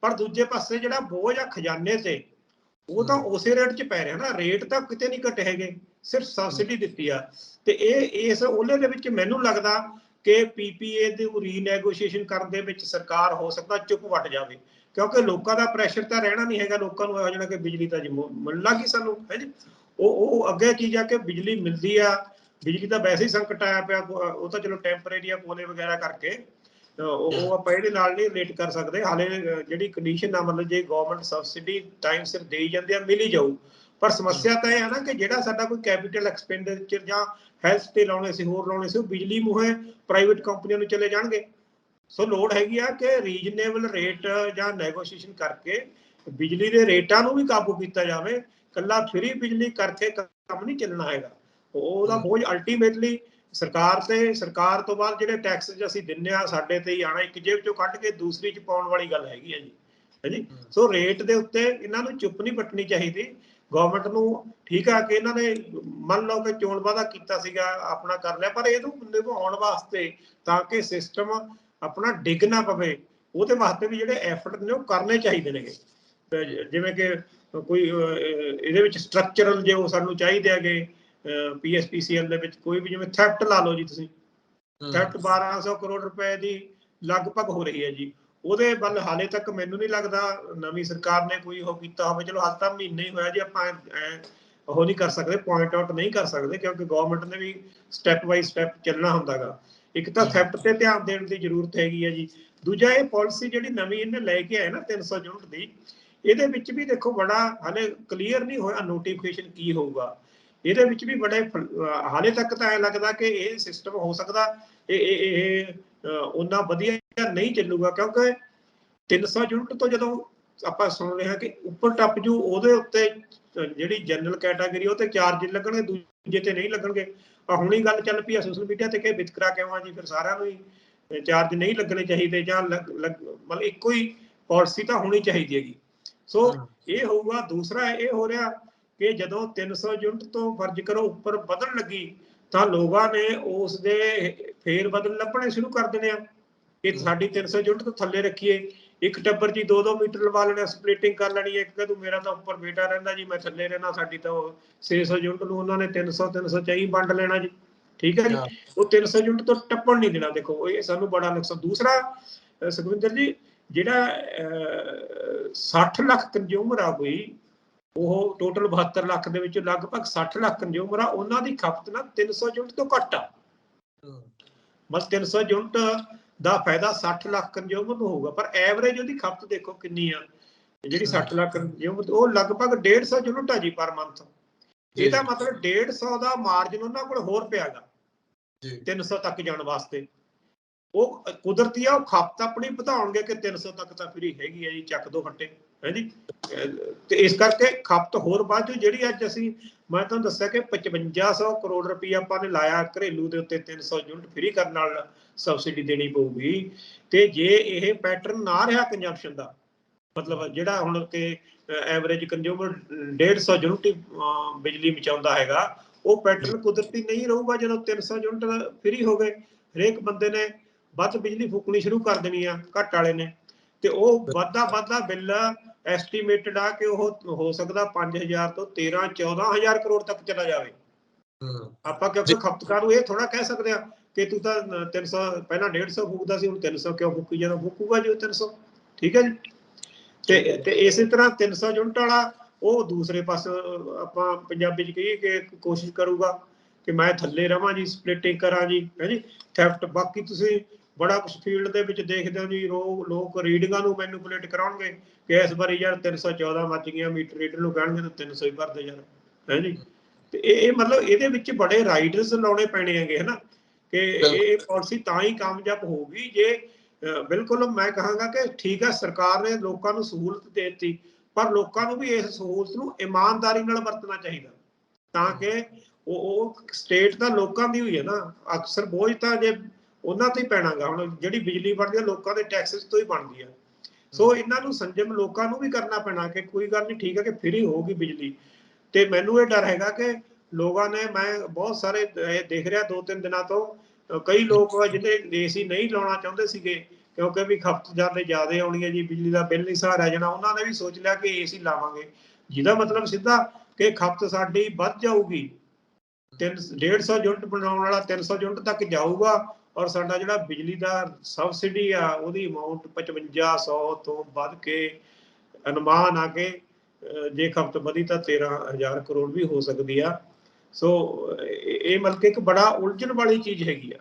ਪਰ ਦੂਜੇ ਪਾਸੇ ਜਿਹੜਾ ਬੋਝ ਆ ਖਜ਼ਾਨੇ ਤੇ, ਉਹ ਤਾਂ ਉਸੇ ਰੇਟ 'ਚ ਪੈ ਰਿਹਾ ਨਾ। ਰੇਟ ਤਾਂ ਕਿਤੇ ਨਹੀਂ ਘਟੇ ਹੈਗੇ, ਸਿਰਫ ਸਬਸਿਡੀ ਦਿੱਤੀ ਆ। ਤੇ ਇਹ ਇਸ ਉਹਲੇ ਦੇ ਵਿੱਚ ਮੈਨੂੰ ਲੱਗਦਾ ਕਿ ਪੀਪੀਏ ਦੀ ਰੀਨੈਗੋਸ਼ੀਏਸ਼ਨ ਕਰਨ ਦੇ ਵਿੱਚ ਸਰਕਾਰ ਹੋ ਸਕਦਾ ਚੁੱਪ ਵੱਟ ਜਾਵੇ, ਕਿਉਂਕਿ ਲੋਕਾਂ ਦਾ ਪ੍ਰੈਸ਼ਰ ਤਾਂ ਰਹਿਣਾ ਨਹੀਂ ਹੈਗਾ। ਲੋਕਾਂ ਨੂੰ ਇਹੋ ਜਾਣਾ ਕਿ ਬਿਜਲੀ ਤਾਂ ਜੀ ਮਿਲਣ ਲੱਗੀ ਸਾਨੂੰ ਹੈ ਜੀ। ਉਹ ਅੱਗੇ ਚੀਜ਼ ਆ ਕਿ ਬਿਜਲੀ ਮਿਲਦੀ ਆ, ਬਿਜਲੀ ਦਾ ਵੈਸੇ ਹੀ ਸੰਕਟ ਆਇਆ ਪਿਆ, ਉਹ ਤਾਂ ਚਲੋ ਟੈਂਪਰੇਰੀ ਆ ਕੋਲੇ ਵਗੈਰਾ ਕਰਕੇ, ਉਹ ਆਪਾਂ ਇਹਦੇ ਨਾਲ ਨਹੀਂ ਰਿਲੇਟ ਕਰ ਸਕਦੇ ਹਾਲੇ। ਜਿਹੜੀ ਕੰਡੀਸ਼ਨ ਆ ਮਤਲਬ ਜੇ ਗਵਰਨਮੈਂਟ ਸਬਸਿਡੀ ਟਾਈਮ ਸਿਰ ਦੇਈ ਜਾਂਦੀ ਆ ਮਿਲ ਹੀ ਜਾਊ, ਪਰ ਸਮੱਸਿਆ ਤਾਂ ਇਹ ਹੈ ਨਾ ਕਿ ਜਿਹੜਾ ਸਾਡਾ ਕੋਈ ਕੈਪੀਟਲ ਐਕਸਪੈਂਡੀਚਰ ਜਾਂ ਹੈਲਥ ਤੇ ਲਾਉਣੇ ਸੀ, ਹੋਰ ਲਾਉਣੇ ਸੀ, ਉਹ ਬਿਜਲੀ ਮੂਹੇ ਪ੍ਰਾਈਵੇਟ ਕੰਪਨੀਆਂ ਨੂੰ ਚਲੇ ਜਾਣਗੇ। ਸੋ ਲੋੜ ਹੈਗੀ ਆ ਕਿ ਰੀਜਨੇਬਲ ਰੇਟ ਜਾਂ ਨੈਗੋਸ਼ੀਏਸ਼ਨ ਕਰਕੇ ਬਿਜਲੀ ਦੇ ਰੇਟਾਂ ਨੂੰ ਵੀ ਕਾਬੂ ਕੀਤਾ ਜਾਵੇ। ਕੱਲਾ ਫ੍ਰੀ ਬਿਜਲੀ ਕਰਕੇ ਕੰਮ ਨਹੀਂ ਚੱਲਣਾ ਹੈਗਾ, ਉਹਦਾ ਬੋਝ ਅਲਟੀਮੇਟਲੀ ਸਰਕਾਰ ਤੇ, ਸਰਕਾਰ ਤੋਂ ਬਾਅਦ ਜਿਹੜੇ ਟੈਕਸ ਅਸੀਂ ਦਿੰਦੇ ਆ ਸਾਡੇ ਤੇ ਹੀ ਆਣਾ, ਇੱਕ ਜੇਬ ਚੋਂ ਕੱਢ ਕੇ ਦੂਸਰੀ ਚ ਪਾਉਣ ਵਾਲੀ ਗੱਲ ਹੈਗੀ ਹੈ ਜੀ, ਹੈ ਜੀ। ਸੋ ਰੇਟ ਦੇ ਉੱਤੇ ਇਹਨਾਂ ਨੂੰ ਚੁੱਪ ਨਹੀਂ ਵੱਟਣੀ ਚਾਹੀਦੀ ਗਵਰਨਮੈਂਟ ਨੂੰ। ਠੀਕ ਆ ਕਿ ਇਹਨਾਂ ਨੇ ਮੰਨ ਲਓ ਕਿ ਚੋਣ ਵਾਅਦਾ ਕੀਤਾ ਸੀਗਾ, ਆਪਣਾ ਕਰ ਲਿਆ, ਪਰ ਇਹਨੂੰ ਨਿਭਾਉਣ ਵਾਸਤੇ ਤਾਂ ਕਿ ਸਿਸਟਮ ਆਪਣਾ ਡਿੱਗ ਨਾ ਪਵੇ, ਉਹਦੇ ਵਾਸਤੇ ਵੀ ਜਿਹੜੇ ਐਫਰਟ ਨੇ ਉਹ ਕਰਨੇ ਚਾਹੀਦੇ ਨੇਗੇ। ਜਿਵੇਂ ਕਿ ਕੋਈ ਇਹਦੇ ਵਿੱਚ ਸਟਰਕਚਰਲ ਜੇ ਉਹ ਸਾਨੂੰ ਚਾਹੀਦੇ ਹੈਗੇ PSPCL ਦੇ ਵਿੱਚ, ਕੋਈ ਵੀ ਜਿਵੇਂ ਥੈਫਟ ਲਾ ਲਓ ਜੀ ਤੁਸੀਂ, ਥੈਫਟ 1200 ਕਰੋੜ ਰੁਪਏ ਦੀ ਲਗਭਗ ਹੋ ਰਹੀ ਹੈ ਜੀ। ਉਹਦੇ ਵੱਲ ਹਾਲੇ ਤੱਕ ਮੈਨੂੰ ਨਹੀਂ ਲੱਗਦਾ ਨਵੀਂ ਸਰਕਾਰ ਨੇ ਕੋਈ ਉਹ ਕੀਤਾ ਹੋਵੇ। ਚਲੋ ਹਾਲੇ ਤਾਂ ਮਹੀਨਾ ਹੀ ਹੋਇਆ ਜੀ, ਆਪਾਂ ਉਹ ਨਹੀਂ ਕਰ ਸਕਦੇ, ਪੁਆਇੰਟ ਆਊਟ ਨਹੀਂ ਕਰ ਸਕਦੇ, ਕਿਉਂਕਿ ਗਵਰਨਮੈਂਟ ਨੇ ਵੀ ਸਟੈਪ ਬਾਈ ਸਟੈਪ ਚੱਲਣਾ ਹੁੰਦਾ ਗਾ। ਇੱਕ ਤਾਂ ਥੈਫਟ ਤੇ ਧਿਆਨ ਦੇਣ ਦੀ ਜ਼ਰੂਰਤ ਹੈਗੀ ਹੈ ਜੀ। ਦੂਜਾ ਇਹ ਪਾਲਿਸੀ ਜਿਹੜੀ ਨਵੀਂ ਇਹਨੇ ਲੈ ਕੇ ਆਏ ਨਾ 300 ਯੂਨਿਟ ਦੀ, ਇਹਦੇ ਵਿੱਚ ਵੀ ਦੇਖੋ ਬੜਾ ਹਾਲੇ ਕਲੀਅਰ ਨਹੀਂ ਹੋਇਆ ਨੋਟੀਫਿਕੇਸ਼ਨ ਕੀ ਹੋਊਗਾ। ਇਹਦੇ ਵਿੱਚ ਵੀ ਬੜੇ ਹਾਲੇ ਤੱਕ ਤਾਂ ਐਂ ਲੱਗਦਾ ਕਿ ਇਹ ਸਿਸਟਮ ਹੋ ਸਕਦਾ ਇਹ ਉਹਨਾਂ ਵਧੀਆ ਨਹੀਂ ਚੱਲੂਗਾ, ਕਿਉਂਕਿ 300 ਯੂਨਿਟ ਤੋਂ ਜਦੋਂ ਆਪਾਂ ਸੁਣ ਰਹੇ ਹਾਂ ਕਿ ਉੱਪਰ ਟੱਪ ਜੂ, ਉਹਦੇ ਉੱਤੇ ਜਿਹੜੀ ਜਨਰਲ ਕੈਟਾਗਰੀ ਉਹ ਤੇ ਚਾਰਜ ਲੱਗਣਗੇ, ਦੂਜੇ ਤੇ ਨਹੀਂ ਲੱਗਣਗੇ। ਹੁਣੀ ਗੱਲ ਚੱਲ ਪਈ ਆ ਸੋਸ਼ਲ ਮੀਡੀਆ ਤੇ ਕਿ ਵਿਤਕਰਾ ਕਿਉਂ ਆ ਜੀ, ਫਿਰ ਸਾਰਿਆਂ ਨੂੰ ਹੀ ਚਾਰਜ ਨਹੀਂ ਲੱਗਣੇ ਚਾਹੀਦੇ, ਜਾਂ ਮਤਲਬ ਇੱਕੋ ਹੀ ਪਾਲਿਸੀ ਤਾਂ ਹੋਣੀ ਚਾਹੀਦੀ ਹੈਗੀ। ਸੋ ਇਹ ਹੋਊਗਾ। ਦੂਸਰਾ ਇਹ ਹੋ ਰਿਹਾ ਕਿ ਜਦੋਂ 300 ਯੂਨਿਟ ਤੋਂ ਫਰਜ਼ ਕਰੋ ਉੱਪਰ ਵਧਣ ਲੱਗੀ ਤਾਂ ਲੋਕਾਂ ਨੇ ਉਸ ਦੇ ਫੇਰ ਬਦਲ ਲੱਭਣੇ ਸ਼ੁਰੂ ਕਰ ਦੇਣੇ ਆ ਕਿ ਸਾਡੀ 300 ਯੂਨਿਟ ਤੋਂ ਥੱਲੇ ਰੱਖੀਏ। ਇੱਕ ਟੱਬਰ ਜੀ 2-2 ਮੀਟਰ ਲਵਾ ਲੈਣਾ, ਸਪਲਿਟਿੰਗ ਕਰ ਲੈਣੀ ਹੈ। ਇੱਕ ਤੂੰ ਮੇਰਾ ਤਾਂ ਉੱਪਰ ਬੇਟਾ ਰਹਿੰਦਾ ਜੀ, ਮੈਂ ਥੱਲੇ ਰਹਿਣਾ, ਸਾਡੀ ਤਾਂ 600 ਯੂਨਿਟ ਨੂੰ ਉਹਨਾਂ ਨੇ 300 ਚ ਹੀ ਵੰਡ ਲੈਣਾ ਜੀ। ਠੀਕ ਹੈ ਜੀ, ਉਹ 300 ਯੂਨਿਟ ਤੋਂ ਟੱਪਣ ਨਹੀਂ ਦੇਣਾ। ਦੇਖੋ ਇਹ ਸਾਨੂੰ ਬੜਾ ਨੁਕਸਾਨ। ਦੂਸਰਾ ਸੁਖਵਿੰਦਰ ਜੀ, ਜਿਹੜਾ 60 ਲੱਖ ਕੰਜ਼ਿਊਮਰ ਆ ਕੋਈ, ਉਹ ਟੋਟਲ 72 ਲੱਖ ਦੇ ਵਿੱਚ ਲਗਭਗ 60 ਲੱਖ ਕੰਜ਼ਿਊਮਰ ਆ, ਉਹਨਾਂ ਦੀ ਖਪਤ ਨਾ 300 ਯੂਨਿਟ ਤੋਂ ਘੱਟ ਆ। ਬਸ 300 ਯੂਨਿਟ ਦਾ ਫਾਇਦਾ 60 ਲੱਖ ਕੰਜ਼ਿਊਮਰ ਨੂੰ ਹੋਊਗਾ, ਪਰ ਐਵਰੇਜ ਉਹਦੀ ਖਪਤ ਦੇਖੋ ਕਿੰਨੀ ਆ। ਜਿਹੜੀ 60 ਲੱਖ ਕੰਜ਼ਿਊਮਰ ਉਹ ਲਗਭਗ 150 ਯੂਨਿਟ ਆ ਜੀ ਪਰ ਮੰਥ। ਇਹਦਾ ਮਤਲਬ 150 ਦਾ ਮਾਰਜਨ ਉਹਨਾਂ ਕੋਲ ਹੋਰ ਪਿਆਗਾ 300 ਤੱਕ ਜਾਣ ਵਾਸਤੇ। ਉਹ ਕੁਦਰਤੀ ਆ, ਉਹ ਖਪਤ ਆਪਣੀ ਵਧਾਉਣਗੇ ਕਿ 300 ਤੱਕ ਤਾਂ ਫ੍ਰੀ ਹੈਗੀ ਹੈ ਜੀ, ਚੱਕ ਦੋ ਫੱਟੇ, ਹੈ ਜੀ। ਤੇ ਇਸ ਕਰਕੇ ਖਪਤ ਹੋਰ ਵੱਧ ਜੂ। ਜਿਹੜੀ ਅੱਜ ਅਸੀਂ, ਮੈਂ ਤੁਹਾਨੂੰ ਦੱਸਿਆ ਕਿ 5500 ਕਰੋੜ ਰੁਪਈਆ ਆਪਾਂ ਨੇ ਲਾਇਆ ਘਰੇਲੂ ਦੇ ਉੱਤੇ 300 ਯੂਨਿਟ ਫ੍ਰੀ ਕਰਨ ਨਾਲ ਸਬਸਿਡੀ ਦੇਣੀ ਪਊਗੀ। ਤੇ ਜੇ ਇਹ ਪੈਟਰਨ ਨਾ ਰਿਹਾ ਕੰਜੰਪਸ਼ਨ ਦਾ, ਮਤਲਬ ਜਿਹੜਾ ਹੁਣ ਕਿ ਐਵਰੇਜ ਕੰਜ਼ਿਊਮਰ 150 ਯੂਨਿਟ ਬਿਜਲੀ ਮਚਾਉਂਦਾ ਹੈਗਾ, ਉਹ ਪੈਟਰਨ ਕੁਦਰਤੀ ਨਹੀਂ ਰਹੂਗਾ। ਜਦੋਂ 300 ਯੂਨਿਟ ਫ੍ਰੀ ਹੋ ਗਏ, ਹਰੇਕ ਬੰਦੇ ਨੇ ਵੱਧ ਬਿਜਲੀ ਫੂਕਣੀ ਸ਼ੁਰੂ ਕਰ ਦੇਣੀ ਆ ਘੱਟ ਵਾਲੇ ਨੇ, ਤੇ ਉਹ ਵੱਧਦਾ ਬਿੱਲ ਐਸਟੀਮੇਟਡ ਆ ਕਿ ਉਹ ਹੋ ਸਕਦਾ 5000 ਤੋਂ 13-14000 ਕਰੋੜ ਤੱਕ ਚਲਾ ਜਾਵੇ। ਆਪਾਂ ਕਿਉਂਕਿ ਖਪਤਕਾਰ ਨੂੰ ਇਹ ਥੋੜਾ ਕਹਿ ਸਕਦੇ ਆ ਕਿ ਤੂੰ ਤਾਂ 300 ਪਹਿਲਾਂ 150 ਫੂਕਦਾ ਸੀ, ਹੁਣ 300 ਕਿਉਂ ਫੂਕੀ ਜਾਂਦਾ, ਫੂਕੂਗਾ ਜੀ 300। ਠੀਕ ਹੈ ਜੀ। ਤੇ ਇਸੇ ਤਰ੍ਹਾਂ 300 ਯੂਨਿਟ ਵਾਲਾ ਉਹ ਦੂਸਰੇ ਪਾਸੇ ਆਪਾਂ ਪੰਜਾਬੀ ਚ ਕਹੀਏ ਕਿ ਕੋਸ਼ਿਸ਼ ਕਰੂਗਾ ਕਿ ਮੈਂ ਥੱਲੇ ਰਵਾਂ ਜੀ, ਸਪਲਿਟਿੰਗ ਕਰਾਂ ਜੀ, ਹੈ ਜੀ। ਥੈਫਟ ਬਾਕੀ ਤੁਸੀਂ ਬੜਾ ਕੁਛ ਫੀਲਡ ਦੇ ਵਿੱਚ ਦੇਖਦੇ ਹੋ ਜੀ, ਲੋਕ ਰੀਡਿੰਗਾਂ ਨੂੰ ਮੈਨੂਪੂਲੇਟ ਕਰਾਉਣਗੇ ਕਿ ਇਸ ਵਾਰੀ ਯਾਰ 314 ਮੱਚ ਗਈਆਂ, ਮੀਟਰ ਰੀਡਰ ਨੂੰ ਕਹਿਣਗੇ ਤਾਂ 300 ਹੀ ਭਰਦੇ ਯਾਰ, ਹੈ ਜੀ। ਤੇ ਇਹ ਮਤਲਬ ਇਹਦੇ ਵਿੱਚ ਬੜੇ ਰਾਈਡਰਸ ਲਾਉਣੇ ਪੈਣੇ ਹੈਗੇ, ਹੈ ਨਾ, ਕਿ ਇਹ ਪਾਲਿਸੀ ਤਾਂ ਹੀ ਕਾਮਯਾਬ ਹੋਊਗੀ ਜੇ ਬਿਲਕੁਲ ਮੈਂ ਕਹਾਂਗਾ ਕਿ ਠੀਕ ਹੈ ਸਰਕਾਰ ਨੇ ਲੋਕਾਂ ਨੂੰ ਸਹੂਲਤ ਦੇ ਦਿੱਤੀ, ਪਰ ਲੋਕਾਂ ਨੂੰ ਵੀ ਇਸ ਸਹੂਲਤ ਨੂੰ ਇਮਾਨਦਾਰੀ ਨਾਲ ਵਰਤਣਾ ਚਾਹੀਦਾ, ਤਾਂ ਕਿ ਉਹ ਸਟੇਟ ਤਾਂ ਲੋਕਾਂ ਦੀ ਹੋਈ ਹੈ ਨਾ, ਅਕਸਰ ਬੋਝ ਤਾਂ ਜੇ ਉਹਨਾਂ ਤੇ ਹੀ ਪੈਣਾਗਾ। ਹੁਣ ਜਿਹੜੀ ਬਿਜਲੀ ਬਣਦੀ ਹੈ ਲੋਕਾਂ ਦੇ ਟੈਕਸਿਸ ਤੋਂ ਹੀ ਬਣਦੀ ਹੈ। ਸੋ ਇਹਨਾਂ ਨੂੰ ਸੰਜਮ ਲੋਕਾਂ ਨੂੰ ਵੀ ਕਰਨਾ ਪੈਣਾ ਕਿ ਕੋਈ ਗੱਲ ਨਹੀਂ, ਠੀਕ ਹੈ ਕਿ ਫ੍ਰੀ ਹੋਊਗੀ ਬਿਜਲੀ। ਤੇ ਮੈਨੂੰ ਇਹ ਡਰ ਹੈਗਾ ਕਿ ਲੋਕਾਂ ਨੇ, ਮੈਂ ਬਹੁਤ ਸਾਰੇ ਦੇਖ ਰਿਹਾ 2-3 ਦਿਨਾਂ ਤੋਂ, ਕਈ ਲੋਕ ਜਿਹੜੇ ਏਸੀ ਨਹੀਂ ਲਾਉਣਾ ਚਾਹੁੰਦੇ ਸੀਗੇ ਕਿਉਂਕਿ ਵੀ ਖਪਤ ਜ਼ਿਆਦਾ ਆਉਣੀ ਹੈ ਜੀ, ਬਿਜਲੀ ਦਾ ਬਿੱਲ ਨਹੀਂ ਸਹਾਰਿਆ ਜਾਣਾ, ਉਹਨਾਂ ਨੇ ਵੀ ਸੋਚ ਲਿਆ ਕਿ ਏਸੀ ਲਾਵਾਂਗੇ, ਜਿਹਦਾ ਮਤਲਬ ਸਿੱਧਾ ਕਿ ਖਪਤ ਸਾਡੀ ਵੱਧ ਜਾਊਗੀ। 150 ਯੂਨਿਟ ਬਣਾਉਣ ਵਾਲਾ 300 ਯੂਨਿਟ ਤੱਕ ਜਾਊਗਾ, ਔਰ ਸਾਡਾ ਜਿਹੜਾ ਬਿਜਲੀ ਦਾ ਸਬਸਿਡੀ ਆ ਉਹਦੀ ਅਮਾਊਂਟ 5500 ਤੋਂ ਵੱਧ ਕੇ ਅਨੁਮਾਨ ਆ ਕੇ ਜੇ ਖਪਤ ਵਧੀ ਤਾਂ 13,000 ਕਰੋੜ ਵੀ ਹੋ ਸਕਦੀ ਆ। ਸੋ ਇਹ ਮਤਲਬ ਕਿ ਇੱਕ ਬੜਾ ਉਲਝਣ ਵਾਲੀ ਚੀਜ਼ ਹੈਗੀ ਆ।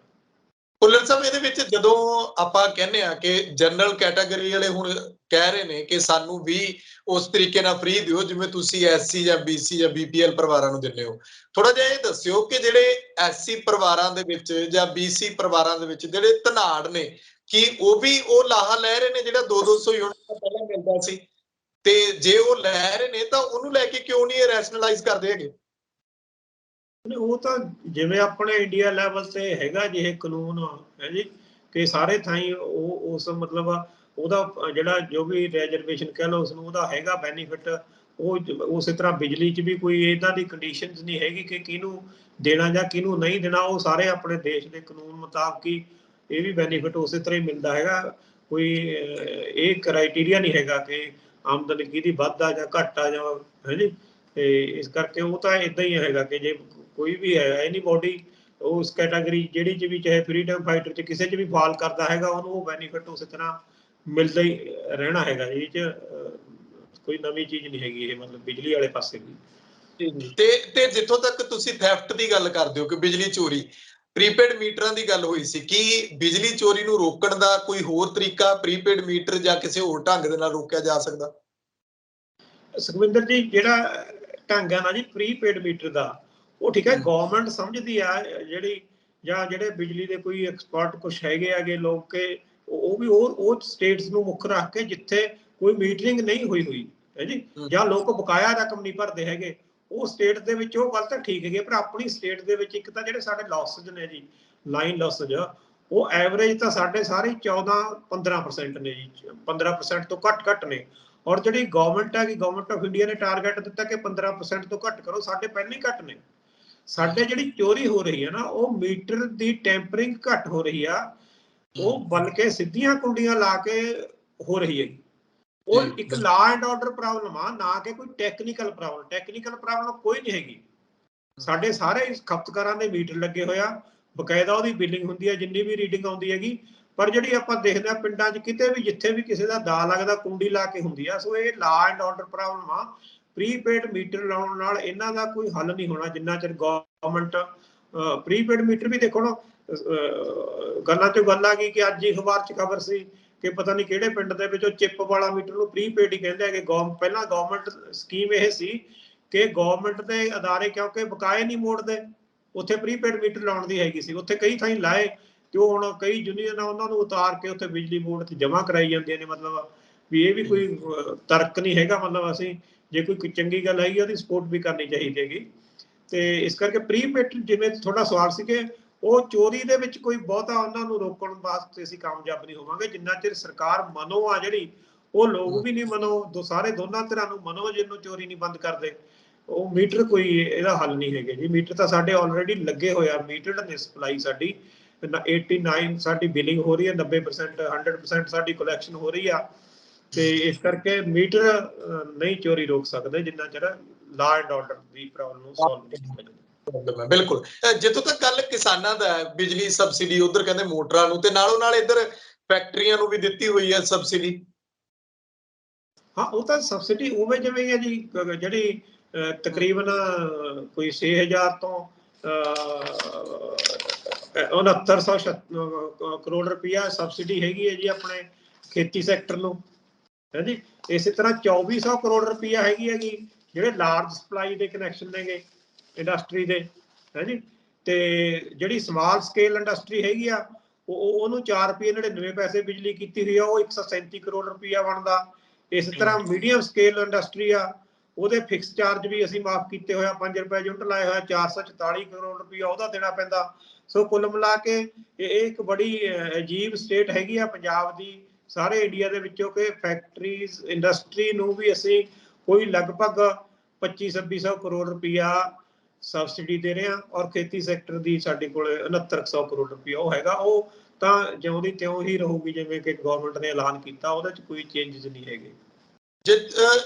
ਭੁੱਲਰ ਸਾਹਿਬ, ਇਹਦੇ ਵਿੱਚ ਜਦੋਂ ਆਪਾਂ ਕਹਿੰਦੇ ਆ ਕਿ ਜਨਰਲ ਕੈਟਾਗਰੀ ਵਾਲੇ ਹੁਣ ਕਹਿ ਰਹੇ ਨੇ ਕਿ ਸਾਨੂੰ ਵੀ ਉਸ ਤਰੀਕੇ ਨਾਲ ਫ੍ਰੀ ਦਿਓ ਜਿਵੇਂ ਤੁਸੀਂ ਐਸਸੀ ਜਾਂ ਬੀਸੀ ਜਾਂ ਬੀਪੀਐਲ ਪਰਿਵਾਰਾਂ ਨੂੰ ਦਿੰਦੇ ਹੋ। ਥੋੜਾ ਜਿਹਾ ਇਹ ਦੱਸਿਓ ਕਿ ਜਿਹੜੇ ਐਸਸੀ ਪਰਿਵਾਰਾਂ ਦੇ ਵਿੱਚ ਜਾਂ ਬੀਸੀ ਪਰਿਵਾਰਾਂ ਦੇ ਵਿੱਚ ਜਿਹੜੇ ਧਨਾੜ ਨੇ, ਕੀ ਉਹ ਵੀ ਉਹ ਲਾਹਾ ਲੈ ਰਹੇ ਨੇ ਜਿਹੜਾ 200 ਯੂਨਿਟ ਪਹਿਲਾਂ ਮਿਲਦਾ ਸੀ? ਤੇ ਜੇ ਉਹ ਲੈ ਰਹੇ ਨੇ ਤਾਂ ਉਹਨੂੰ ਲੈ ਕੇ ਕਿਉਂ ਨਹੀਂ ਇਹ ਰੈਸ਼ਨਲਾਈਜ਼ ਕਰਦੇ ਹੈਗੇ? ਉਹ ਤਾਂ ਜਿਵੇਂ ਆਪਣੇ ਇੰਡੀਆ ਲੈਵਲ ਤੇ ਹੈਗਾ ਜਿਹੇ ਕਾਨੂੰਨ ਹੈ ਜੀ, ਕਿ ਸਾਰੇ ਥਾਈਂ ਉਹ ਉਸ ਮਤਲਬ ਉਹਦਾ ਜਿਹੜਾ ਜੋ ਵੀ ਰਿਜ਼ਰਵੇਸ਼ਨ ਕਹਿ ਲਓ ਉਸਨੂੰ, ਉਹਦਾ ਹੈਗਾ ਬੈਨੀਫਿਟ। ਉਹ ਉਸੇ ਤਰ੍ਹਾਂ ਬਿਜਲੀ 'ਚ ਵੀ ਕੋਈ ਇੱਦਾਂ ਦੀ ਕੰਡੀਸ਼ਨਸ ਨਹੀਂ ਹੈਗੀ ਕਿ ਕਿਹਨੂੰ ਦੇਣਾ ਜਾਂ ਕਿਹਨੂੰ ਨਹੀਂ ਦੇਣਾ। ਉਹ ਸਾਰੇ ਆਪਣੇ ਦੇਸ਼ ਦੇ ਕਾਨੂੰਨ ਮੁਤਾਬਕ ਹੀ ਇਹ ਵੀ ਬੈਨੀਫਿਟ ਉਸੇ ਤਰ੍ਹਾਂ ਹੀ ਮਿਲਦਾ ਹੈਗਾ। ਕੋਈ ਇਹ ਕ੍ਰਾਈਟੀਰੀਆ ਨਹੀਂ ਹੈਗਾ ਕਿ ਆਮਦਨ ਕਿਹਦੀ ਵੱਧ ਆ ਜਾਂ ਘੱਟ ਆ ਜਾਂ ਹੈ ਜੀ। ਤੇ ਇਸ ਕਰਕੇ ਉਹ ਤਾਂ ਇੱਦਾਂ ਹੀ ਹੈਗਾ ਕਿ ਜੇ ਕੋਈ ਵੀ ਹੈ ਐਨੀ ਬੋਡੀ ਉਸ ਕੈਟਾਗਰੀ ਜਿਹੜੀ 'ਚ ਵੀ, ਚਾਹੇ ਫਰੀडम फाइटर 'ਚ ਕਿਸੇ 'ਚ ਵੀ ਫਾਲ ਕਰਦਾ ਹੈਗਾ, ਉਹਨੂੰ ਉਹ ਬੈਨੀਫਿਟ ਉਸੇ ਤਰ੍ਹਾਂ ਮਿਲਦਾ ਹੀ ਰਹਿਣਾ ਹੈਗਾ। ਇਹ 'ਚ ਕੋਈ ਨਵੀਂ ਚੀਜ਼ ਨਹੀਂ ਹੈਗੀ ਇਹ, ਮਤਲਬ ਬਿਜਲੀ ਵਾਲੇ ਪਾਸੇ ਵੀ। ਤੇ ਜਿੱਥੋਂ ਤੱਕ ਤੁਸੀਂ ਥੈਫਟ ਦੀ ਗੱਲ ਕਰਦੇ ਹੋ ਕਿ ਬਿਜਲੀ ਚੋਰੀ, ਪ੍ਰੀਪੇਡ ਮੀਟਰਾਂ ਦੀ ਗੱਲ ਹੋਈ ਸੀ, ਕੀ ਬਿਜਲੀ ਚੋਰੀ ਨੂੰ ਰੋਕਣ ਦਾ ਕੋਈ ਹੋਰ ਤਰੀਕਾ ਪ੍ਰੀਪੇਡ ਮੀਟਰ ਜਾਂ ਕਿਸੇ ਹੋਰ ਢੰਗ ਦੇ ਨਾਲ ਰੋਕਿਆ ਜਾ ਸਕਦਾ? ਸੁਖਵਿੰਦਰ ਜੀ, ਜਿਹੜਾ ਢੰਗ ਆ ਨਾ ਜੀ ਪ੍ਰੀਪੇਡ ਮੀਟਰ ਦਾ, ਉਹ ਠੀਕ ਹੈ ਗਵਰਨਮੈਂਟ ਸਮਝਦੀ ਆ ਜਿਹੜੀ, ਜਾਂ ਜਿਹੜੇ ਬਿਜਲੀ ਦੇ ਕੋਈ ਐਕਸਪਰਟ ਕੁਛ ਹੈਗੇ ਆਗੇ ਲੋਕ, ਕੇ ਉਹ ਵੀ ਉਹ ਸਟੇਟਸ ਨੂੰ ਮੁੱਖ ਰੱਖ ਕੇ ਜਿੱਥੇ ਕੋਈ ਮੀਟਰਿੰਗ ਨਹੀਂ ਹੋਈ ਹੈ ਜੀ, ਜਾਂ ਲੋਕ ਬਕਾਇਆ ਰਕਮ ਨਹੀਂ ਭਰਦੇ ਹੈਗੇ, ਉਹ ਸਟੇਟ ਦੇ ਵਿੱਚ ਉਹ ਗੱਲ ਤਾਂ ਠੀਕ ਹੈਗੀ। ਪਰ ਆਪਣੀ ਸਟੇਟ ਦੇ ਵਿੱਚ ਇੱਕ ਤਾਂ ਜਿਹੜੇ ਸਾਡੇ ਲਾਸਜ ਨੇ ਜੀ, ਲਾਈਨ ਲਾਸਜ, ਉਹ ਐਵਰੇਜ ਤਾਂ ਸਾਡੇ ਸਾਰੇ 14-15% ਨੇ ਜੀ, 15% ਤੋਂ ਘੱਟ ਨੇ। ਔਰ ਜਿਹੜੀ ਗਵਰਨਮੈਂਟ ਹੈ, ਗਵਰਨਮੈਂਟ ਆਫ ਇੰਡੀਆ ਨੇ ਟਾਰਗੇਟ ਦਿੱਤਾ ਕਿ 15% ਤੋਂ ਘੱਟ ਕਰੋ, ਸਾਡੇ ਪਹਿਲਾਂ ਹੀ ਘੱਟ ਨੇ। ਸਾਡੇ ਜਿਹੜੀ ਚੋਰੀ ਹੋ ਰਹੀ ਹੈ ਨਾ, ਉਹ ਮੀਟਰ ਦੀ ਟੈਂਪਰਿੰਗ ਘੱਟ ਹੋ ਰਹੀ ਆ, ਉਹ ਬਲਕਿ ਸਿੱਧੀਆਂ ਕੁੰਡੀਆਂ ਲਾ ਕੇ ਹੋ ਰਹੀ ਹੈਗੀ। ਉਹ ਇੱਕ ਲਾ ਐਂਡ ਆਰਡਰ ਪ੍ਰੋਬਲਮ ਆ, ਨਾ ਕਿ ਕੋਈ ਟੈਕਨੀਕਲ ਪ੍ਰੋਬਲਮ। ਟੈਕਨੀਕਲ ਪ੍ਰੋਬਲਮ ਕੋਈ ਨਹੀਂ ਹੈਗੀ। ਸਾਡੇ ਸਾਰੇ ਖਪਤਕਾਰਾਂ ਦੇ ਮੀਟਰ ਲੱਗੇ ਹੋਇਆ, ਬਕਾਇਦਾ ਉਹਦੀ ਬਿਲਿੰਗ ਹੁੰਦੀ ਹੈ ਜਿੰਨੀ ਵੀ ਰੀਡਿੰਗ ਆਉਂਦੀ ਹੈਗੀ। ਪਰ ਜਿਹੜੀ ਆਪਾਂ ਦੇਖਦੇ ਹਾਂ ਪਿੰਡਾਂ 'ਚ ਕਿਤੇ ਵੀ ਜਿੱਥੇ ਵੀ ਕਿਸੇ ਦਾ ਦਾ ਲੱਗਦਾ ਕੁੰਡੀ ਲਾ ਕੇ ਹੁੰਦੀ ਆ। ਸੋ ਇਹ ਲਾ ਐਂਡ ਆਰਡਰ ਪ੍ਰੋਬਲਮ ਆ। ਪ੍ਰੀਪੇਡ ਮੀਟਰ ਲਾਉਣ ਨਾਲ ਇਹਨਾਂ ਦਾ ਕੋਈ ਹੱਲ ਨਹੀਂ ਹੋਣਾ ਜਿੰਨਾ ਚਿਰ ਗਵਰਨਮੈਂਟ ਪ੍ਰੀਪੇਡ ਮੀਟਰ ਵੀ ਦੇਖੋ ਨਾ, ਗੱਲਾਂ 'ਚੋਂ ਗੱਲ ਆ ਗਈ ਕਿ ਅੱਜ ਹੀ ਅਖਬਾਰ 'ਚ ਖਬਰ ਸੀ ਕਿ ਪਤਾ ਨਹੀਂ ਕਿਹੜੇ ਪਿੰਡ ਦੇ ਵਿੱਚ ਉਹ ਚਿੱਪ ਵਾਲਾ ਮੀਟਰ ਨੂੰ ਪ੍ਰੀਪੇਡ ਹੀ ਕਹਿੰਦੇ ਹੈਗੇ। ਪਹਿਲਾਂ ਗਵਰਨਮੈਂਟ ਸਕੀਮ ਇਹ ਸੀ ਕਿ ਗਵਰਨਮੈਂਟ ਦੇ ਅਦਾਰੇ ਕਿਉਂਕਿ ਬਕਾਏ ਨਹੀਂ ਮੋੜਦੇ, ਉੱਥੇ ਪ੍ਰੀਪੇਡ ਮੀਟਰ ਲਾਉਣ ਦੀ ਹੈਗੀ ਸੀ। ਉੱਥੇ ਕਈ ਥਾਈਂ ਲਾਏ ਤੇ ਉਹ ਹੁਣ ਕਈ ਯੂਨੀਅਨ ਉਹਨਾਂ ਨੂੰ ਉਤਾਰ ਕੇ ਉੱਥੇ ਬਿਜਲੀ ਬੋਰਡ 'ਚ ਜਮ੍ਹਾਂ ਕਰਾਈ ਜਾਂਦੀਆਂ ਨੇ। ਮਤਲਬ ਵੀ ਇਹ ਵੀ ਕੋਈ ਤਰਕ ਨਹੀਂ ਹੈਗਾ। ਮਤਲਬ ਅਸੀਂ ਜੇ ਕੋਈ ਚੰਗੀ ਗੱਲ ਹੈਗੀ ਉਹਦੀ ਸਪੋਰਟ ਵੀ ਕਰਨੀ ਚਾਹੀਦੀ ਹੈਗੀ। ਤੇ ਇਸ ਕਰਕੇ ਪ੍ਰੀਪੇਡ ਜਿਵੇਂ ਥੋੜਾ ਸਵਾਲ ਸੀ ਕਿ ਉਹ ਚੋਰੀ ਦੇ ਵਿੱਚ ਕੋਈ ਬਹੁਤਾ ਉਹਨਾਂ ਨੂੰ ਰੋਕਣ ਵਾਸਤੇ ਅਸੀਂ ਕਾਮਯਾਬ ਨਹੀਂ ਹੋਵਾਂਗੇ ਜਿੰਨਾ ਚਿਰ ਸਰਕਾਰ ਮਨੋ ਆ ਜਿਹੜੀ, ਉਹ ਲੋਕ ਵੀ ਨਹੀਂ ਮਨੋ, ਸਾਰੇ ਦੋਨਾਂ ਧਿਰਾਂ ਨੂੰ ਮਨੋ ਜਿਹਨੂੰ ਚੋਰੀ ਨਹੀਂ ਬੰਦ ਕਰਦੇ, ਉਹ ਮੀਟਰ ਕੋਈ ਇਹਦਾ ਹੱਲ ਨਹੀਂ ਹੈਗੇ ਜੀ। ਮੀਟਰ ਤਾਂ ਸਾਡੇ ਆਲਰੇਡੀ ਲੱਗੇ ਹੋਇਆ, ਮੀਟਰਡ ਨੇ ਸਪਲਾਈ ਸਾਡੀ 89 ਸਾਡੀ ਬਿਲਿੰਗ ਹੋ ਰਹੀ ਹੈ, 90% 100% ਸਾਡੀ ਕਲੈਕਸ਼ਨ ਹੋ ਰਹੀ ਆ। ਤੇ ਇਸ ਕਰਕੇ ਮੀਟਰ ਨਹੀਂ ਚੋਰੀ ਰੋਕ ਸਕਦੇ ਜਿੰਨਾ ਚਿਰ law and order the problem ਨੂੰ ਸੋਲਵ ਨਹੀਂ ਕੀਤਾ। ਬਿਲਕੁਲ। ਜਿੱਥੋਂ ਤੱਕ ਗੱਲ ਕਿਸਾਨਾਂ ਦਾ ਹੈ, ਬਿਜਲੀ ਸਬਸਿਡੀ ਉਧਰ ਕਹਿੰਦੇ ਮੋਟਰਾਂ ਨੂੰ, ਤੇ ਨਾਲੋਂ ਨਾਲ ਇੱਧਰ ਫੈਕਟਰੀਆਂ ਨੂੰ ਵੀ ਦਿੱਤੀ ਹੋਈ ਹੈ ਸਬਸਿਡੀ। ਹਾਂ, ਉਹ ਤਾਂ ਸਬਸਿਡੀ ਉਵੇਂ ਜਿਵੇਂ ਹੈ ਜੀ, ਜਿਹੜੀ ਤਕਰੀਬਨ ਕੋਈ 6000 ਤੋਂ 6900 ਕਰੋੜ ਰੁਪਇਆ ਸਬਸਿਡੀ ਹੈਗੀ ਹੈ ਜੀ ਆਪਣੇ ਖੇਤੀ ਸੈਕਟਰ ਨੂੰ, ਹੈ ਜੀ। ਇਸੇ ਤਰ੍ਹਾਂ 2400 ਕਰੋੜ ਰੁਪਇਆ ਹੈਗੀ ਹੈਗੀ ਜਿਹੜੇ ਲਾਰਜ ਸਪਲਾਈ ਦੇ ਕਨੈਕਸ਼ਨ ਨੇਗੇ ਇੰਡਸਟਰੀ ਦੇ, ਹੈ ਜੀ। ਤੇ ਜਿਹੜੀ ਸਮਾਲ ਸਕੇਲ ਇੰਡਸਟਰੀ ਹੈਗੀ ਆ, ਉਹਨੂੰ 4 ਰੁਪਏ 99 ਪੈਸੇ ਬਿਜਲੀ ਕੀਤੀ ਹੋਈ ਆ, ਉਹ 137 ਕਰੋੜ ਰੁਪਇਆ ਬਣਦਾ। ਇਸ ਤਰ੍ਹਾਂ ਮੀਡੀਅਮ ਸਕੇਲ ਇੰਡਸਟਰੀ ਆ, ਉਹਦੇ ਫਿਕਸ ਚਾਰਜ ਵੀ ਅਸੀਂ ਮਾਫ ਕੀਤੇ ਹੋਇਆ, 5 ਰੁਪਏ ਯੂਨਿਟ ਲਾਇਆ ਹੋਇਆ, 444 ਕਰੋੜ ਰੁਪਇਆ ਉਹਦਾ ਦੇਣਾ ਪੈਂਦਾ। ਸੋ ਕੁੱਲ ਮਿਲਾ ਕੇ ਇਹ ਇੱਕ ਬੜੀ ਅਜੀਬ ਸਟੇਟ ਹੈਗੀ ਆ ਪੰਜਾਬ ਦੀ ਸਾਰੇ ਇੰਡੀਆ ਦੇ ਵਿੱਚੋਂ ਕਿ ਫੈਕਟਰੀਜ਼ ਇੰਡਸਟਰੀ ਨੂੰ ਵੀ ਅਸੀਂ ਕੋਈ ਲਗਭਗ 2500-2600 ਕਰੋੜ ਰੁਪਇਆ ਸਬਸਿਡੀ ਦੇ ਰਹੇ ਹਾਂ, ਔਰ ਖੇਤੀ ਸੈਕਟਰ ਦੀ ਸਾਡੇ ਕੋਲ 6900 ਕਰੋੜ ਰੁਪਇਆ ਉਹ ਹੈਗਾ। ਉਹ ਤਾਂ ਜਿਉਂ ਦੀ ਤਿਉਂ ਹੀ ਰਹੂਗੀ ਜਿਵੇਂ ਕਿ ਗਵਰਨਮੈਂਟ ਨੇ ਐਲਾਨ ਕੀਤਾ, ਉਹਦੇ 'ਚ ਕੋਈ ਚੇਂਜਸ ਨਹੀਂ ਹੈਗੇ।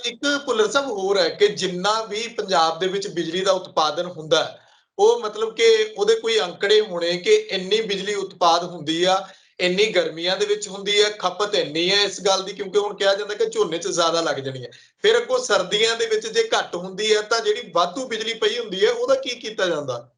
ਇੱਕ ਭੁੱਲਰ ਸਾਹਿਬ ਹੋਰ ਹੈ ਕਿ ਜਿੰਨਾ ਵੀ ਪੰਜਾਬ ਦੇ ਵਿੱਚ ਬਿਜਲੀ ਦਾ ਉਤਪਾਦਨ ਹੁੰਦਾ ਹੈ, ਉਹ ਮਤਲਬ ਕਿ ਉਹਦੇ ਕੋਈ ਅੰਕੜੇ ਹੋਣੇ ਕਿ ਇੰਨੀ ਬਿਜਲੀ ਉਤਪਾਦ ਹੁੰਦੀ ਆ, ਇੰਨੀ ਗਰਮੀਆਂ ਦੇ ਵਿੱਚ ਹੁੰਦੀ ਹੈ, ਖਪਤ ਇੰਨੀ ਹੈ ਇਸ ਗੱਲ ਦੀ, ਕਿਉਂਕਿ ਹੁਣ ਕਿਹਾ ਜਾਂਦਾ ਕਿ ਝੋਨੇ 'ਚ ਜ਼ਿਆਦਾ ਲੱਗ ਜਾਣੀ ਹੈ। ਫਿਰ ਅੱਗੋਂ ਸਰਦੀਆਂ ਦੇ ਵਿੱਚ ਜੇ ਘੱਟ ਹੁੰਦੀ ਹੈ ਤਾਂ ਜਿਹੜੀ ਵਾਧੂ ਬਿਜਲੀ ਪਈ ਹੁੰਦੀ ਹੈ ਉਹਦਾ ਕੀ ਕੀਤਾ ਜਾਂਦਾ?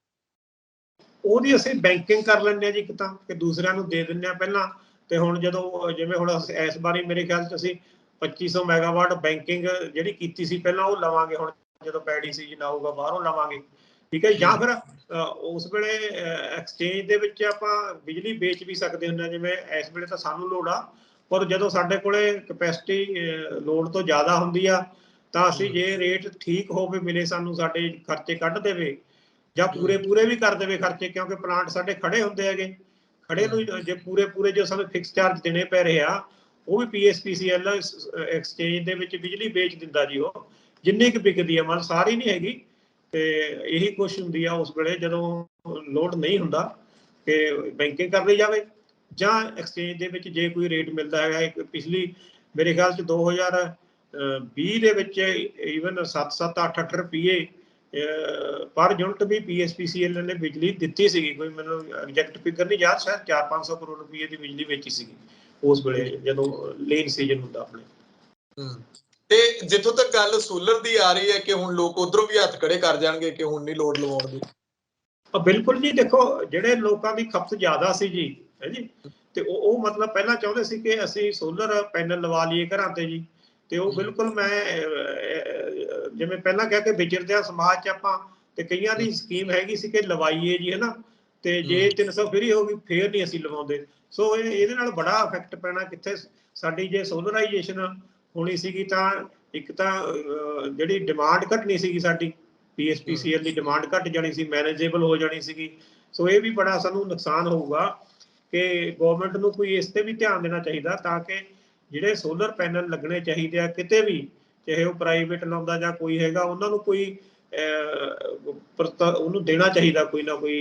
ਉਹਦੀ ਅਸੀਂ ਬੈਂਕਿੰਗ ਕਰ ਲੈਂਦੇ ਹਾਂ ਜੀ, ਇੱਕ ਤਾਂ ਕਿ ਦੂਸਰਿਆਂ ਨੂੰ ਦੇ ਦਿੰਦੇ ਹਾਂ ਪਹਿਲਾਂ। ਤੇ ਹੁਣ ਜਦੋਂ ਜਿਵੇਂ ਹੁਣ ਇਸ ਵਾਰੀ ਮੇਰੇ ਖਿਆਲ 'ਚ ਅਸੀਂ 2500 ਮੈਗਾਵਾਟ ਬੈਂਕਿੰਗ ਜਿਹੜੀ ਕੀਤੀ ਸੀ ਪਹਿਲਾਂ, ਉਹ ਲਵਾਂਗੇ ਹੁਣ ਜਦੋਂ ਪੈਡੀ ਸੀਜ਼ਨ ਆਊਗਾ ਬਾਹਰੋਂ ਲਵਾਂਗੇ, ਠੀਕ ਹੈ। ਜਾਂ ਫਿਰ ਉਸ ਵੇਲੇ ਐਕਸਚੇਂਜ ਦੇ ਵਿੱਚ ਆਪਾਂ ਬਿਜਲੀ ਵੇਚ ਵੀ ਸਕਦੇ ਹੁੰਦੇ ਹਾਂ, ਜਿਵੇਂ ਇਸ ਵੇਲੇ ਤਾਂ ਸਾਨੂੰ ਲੋੜ ਆ, ਪਰ ਜਦੋਂ ਸਾਡੇ ਕੋਲੇ ਕਪੈਸਿਟੀ ਲੋੜ ਤੋਂ ਜ਼ਿਆਦਾ ਹੁੰਦੀ ਆ ਤਾਂ ਅਸੀਂ ਜੇ ਰੇਟ ਠੀਕ ਹੋਵੇ ਮਿਲੇ ਸਾਨੂੰ, ਸਾਡੇ ਖਰਚੇ ਕੱਢ ਦੇਵੇ ਜਾਂ ਪੂਰੇ ਵੀ ਕਰ ਦੇਵੇ ਖਰਚੇ, ਕਿਉਂਕਿ ਪਲਾਂਟ ਸਾਡੇ ਖੜੇ ਹੁੰਦੇ ਹੈਗੇ, ਖੜੇ ਨੂੰ ਜੇ ਪੂਰੇ ਜੋ ਸਾਨੂੰ ਫਿਕਸ ਚਾਰਜ ਦੇਣੇ ਪੈ ਰਹੇ ਆ, ਉਹ ਵੀ PSPCL ਐਕਸਚੇਂਜ ਦੇ ਵਿੱਚ ਬਿਜਲੀ ਵੇਚ ਦਿੰਦਾ ਜੀ, ਉਹ ਜਿੰਨੀ ਕੁ ਵਿਕਦੀ ਆ, ਮਤਲਬ ਸਾਰੀ ਨਹੀਂ ਹੈਗੀ। ਤੇ ਇਹੀ ਕੁਛ ਹੁੰਦੀ ਆ ਉਸ ਵੇਲੇ ਜਦੋਂ ਲੋਡ ਨਹੀਂ ਹੁੰਦਾ ਕਿ ਬੈਂਕਿੰਗ ਕਰ ਲਈ ਜਾਵੇ, ਜਾਂ ਐਕਸਚੇਂਜ ਦੇ ਵਿੱਚ ਜੇ ਕੋਈ ਰੇਟ ਮਿਲਦਾ ਹੈਗਾ। ਇੱਕ ਪਿਛਲੀ ਮੇਰੇ ਖਿਆਲ 'ਚ 2020 ਦੇ ਵਿੱਚ ਈਵਨ 7-7, 8-8 ਰੁਪਏ ਪਰ ਯੂਨਿਟ ਵੀ PSPCL ਨੇ ਬਿਜਲੀ ਦਿੱਤੀ ਸੀਗੀ। ਕੋਈ ਮੈਨੂੰ ਐਗਜ਼ੈਕਟ ਫਿਗਰ ਨਹੀਂ ਯਾਦ, ਸ਼ਾਇਦ 400-500 ਕਰੋੜ ਰੁਪਏ ਦੀ ਬਿਜਲੀ ਵੇਚੀ ਸੀਗੀ ਉਸ ਵੇਲੇ ਜਦੋਂ ਲੇਨ ਸੀਜ਼ਨ ਹੁੰਦਾ ਆਪਣੇ। ਤੇ ਜਿੱਥੋਂ ਤੱਕ ਗੱਲ ਸੋਲਰ ਦੀ ਆ ਰਹੀ ਹੈ ਕਿ ਹੁਣ ਲੋਕ ਉਧਰੋਂ ਵੀ ਹੱਥ ਖੜੇ ਕਰ ਜਾਣਗੇ ਕਿ ਹੁਣ ਨਹੀਂ ਲੋਡ ਲਵਾਉਣ ਦੀ। ਬਿਲਕੁਲ ਜੀ, ਦੇਖੋ ਜਿਹੜੇ ਲੋਕਾਂ ਦੀ ਖਪਤ ਜ਼ਿਆਦਾ ਸੀ ਜੀ, ਹੈ ਜੀ, ਤੇ ਉਹ ਮਤਲਬ ਪਹਿਲਾਂ ਚਾਹੁੰਦੇ ਸੀ ਕਿ ਅਸੀਂ ਸੋਲਰ ਪੈਨਲ ਲਵਾ ਲਈਏ ਘਰਾਂ ਤੇ ਜੀ। ਤੇ ਉਹ ਬਿਲਕੁਲ ਮੈਂ ਜਿਵੇਂ ਪਹਿਲਾਂ ਕਹਿ ਕੇ ਵਿਚਰਦੇ ਆ ਸਮਾਜ 'ਚ ਆਪਾਂ, ਤੇ ਕਈਆਂ ਦੀ ਸਕੀਮ ਹੈਗੀ ਸੀ ਕਿ ਲਵਾਈਏ ਜੀ, ਹੈ ਨਾ। ਤੇ ਜੇ 300 ਫ੍ਰੀ ਹੋ ਗਈ ਫੇਰ ਨਹੀਂ ਅਸੀਂ ਲਵਾਉਂਦੇ। ਸੋ ਇਹਦੇ ਨਾਲ ਬੜਾ ਇਫੈਕਟ ਪੈਣਾ ਕਿੱਥੇ ਸਾਡੀ, ਜੇ ਸੋਲਰਾਈਜੇਸ਼ਨ ਹੋਣੀ ਸੀਗੀ ਤਾਂ ਇੱਕ ਤਾਂ ਜਿਹੜੀ ਡਿਮਾਂਡ ਘਟਣੀ ਸੀਗੀ ਸਾਡੀ, PSPCL ਦੀ ਡਿਮਾਂਡ ਘਟ ਜਾਣੀ ਸੀ, ਮੈਨੇਜੇਬਲ ਹੋ ਜਾਣੀ ਸੀਗੀ। ਸੋ ਇਹ ਵੀ ਬੜਾ ਸਾਨੂੰ ਨੁਕਸਾਨ ਹੋਊਗਾ ਕਿ ਗਵਰਨਮੈਂਟ ਨੂੰ ਕੋਈ ਇਸ ਤੇ ਵੀ ਧਿਆਨ ਦੇਣਾ ਚਾਹੀਦਾ, ਤਾਂ ਕਿ ਜਿਹੜੇ ਸੋਲਰ ਪੈਨਲ ਲੱਗਣੇ ਚਾਹੀਦੇ ਆ ਕਿਤੇ ਵੀ, ਚਾਹੇ ਉਹ ਪ੍ਰਾਈਵੇਟ ਲਾਉਂਦਾ ਜਾਂ ਕੋਈ ਹੈਗਾ, ਉਹਨਾਂ ਨੂੰ ਕੋਈ ਉਹਨੂੰ ਦੇਣਾ ਚਾਹੀਦਾ ਕੋਈ ਨਾ ਕੋਈ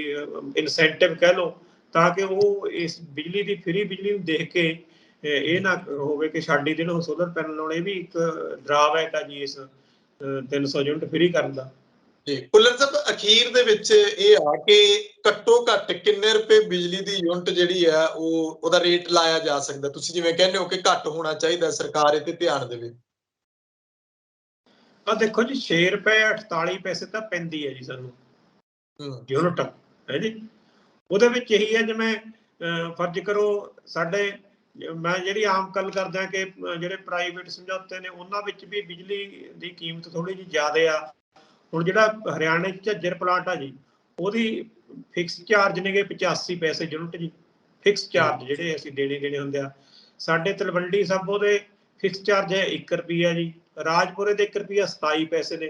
ਇਨਸੈਂਟਿਵ ਕਹਿ ਲਓ, ਤਾਂ ਕਿ ਉਹ ਇਸ ਬਿਜਲੀ ਦੀ ਫ੍ਰੀ ਬਿਜਲੀ ਨੂੰ ਦੇਖ ਕੇ ਇਹ ਨਾ ਹੋਵੇ ਕਿ ਸਾਡੀ ਦਿਨ ਸੋਲਰ ਪੈਨਲ ਲਾਉਣੇ। ਵੀ ਇੱਕ ਡਰਾਬੈਕ ਆ ਜੀ ਇਸ 300 ਯੂਨਿਟ ਫ੍ਰੀ ਕਰਨ ਦਾ। ਜੀ ਭੁੱਲਰ ਸਾਹਿਬ, ਅਖੀਰ ਦੇ ਵਿੱਚ ਇਹ ਆ ਕਿ ਘੱਟੋ ਘੱਟ ਕਿੰਨੇ ਰੁਪਏ ਬਿਜਲੀ ਦੀ ਯੂਨਿਟ ਜਿਹੜੀ ਆ ਉਹਦਾ ਰੇਟ ਲਾਇਆ ਜਾ ਸਕਦਾ? ਤੁਸੀਂ ਜਿਵੇਂ ਕਹਿੰਦੇ ਹੋ ਕਿ ਘੱਟ ਹੋਣਾ ਚਾਹੀਦਾ, ਸਰਕਾਰ ਇਹ ਤੇ ਧਿਆਨ ਦੇਵੇ। ਆ ਦੇਖੋ ਜੀ, 6 ਰੁਪਏ 48 ਪੈਸੇ ਤਾਂ ਪੈਂਦੀ ਹੈ ਜੀ ਸਾਨੂੰ ਯੂਨਿਟ, ਹੈ ਜੀ। ਉਹਦੇ ਵਿੱਚ ਇਹੀ ਹੈ, ਜਿਵੇਂ ਫਰਜ਼ ਕਰੋ ਸਾਡੇ, ਮੈਂ ਜਿਹੜੀ ਆਮ ਗੱਲ ਕਰਦਾ ਕਿ ਜਿਹੜੇ ਪ੍ਰਾਈਵੇਟ ਸਮਝੌਤੇ ਨੇ ਉਹਨਾਂ ਵਿੱਚ ਵੀ ਬਿਜਲੀ ਦੀ ਕੀਮਤ ਥੋੜੀ ਜਿਹੀ ਜ਼ਿਆਦਾ ਆ। ਹੁਣ ਜਿਹੜਾ ਹਰਿਆਣੇ 'ਚ ਝੱਜਰ ਪਲਾਂਟ ਆ ਜੀ, ਉਹਦੀ ਫਿਕਸ ਚਾਰਜ ਨੇਗੇ 85 ਪੈਸੇ ਯੂਨਿਟ ਜੀ, ਫਿਕਸ ਚਾਰਜ ਜਿਹੜੇ ਅਸੀਂ ਦੇਣੇ ਹੁੰਦੇ ਆ। ਸਾਡੇ ਤਲਵੰਡੀ ਸਾਬੋ ਦੇ ਫਿਕਸ ਚਾਰਜ ਹੈ 1 ਰੁਪਈਆ ਜੀ, ਰਾਜਪੁਰੇ ਦੇ 1 ਰੁਪਈਆ 27 ਪੈਸੇ ਨੇ।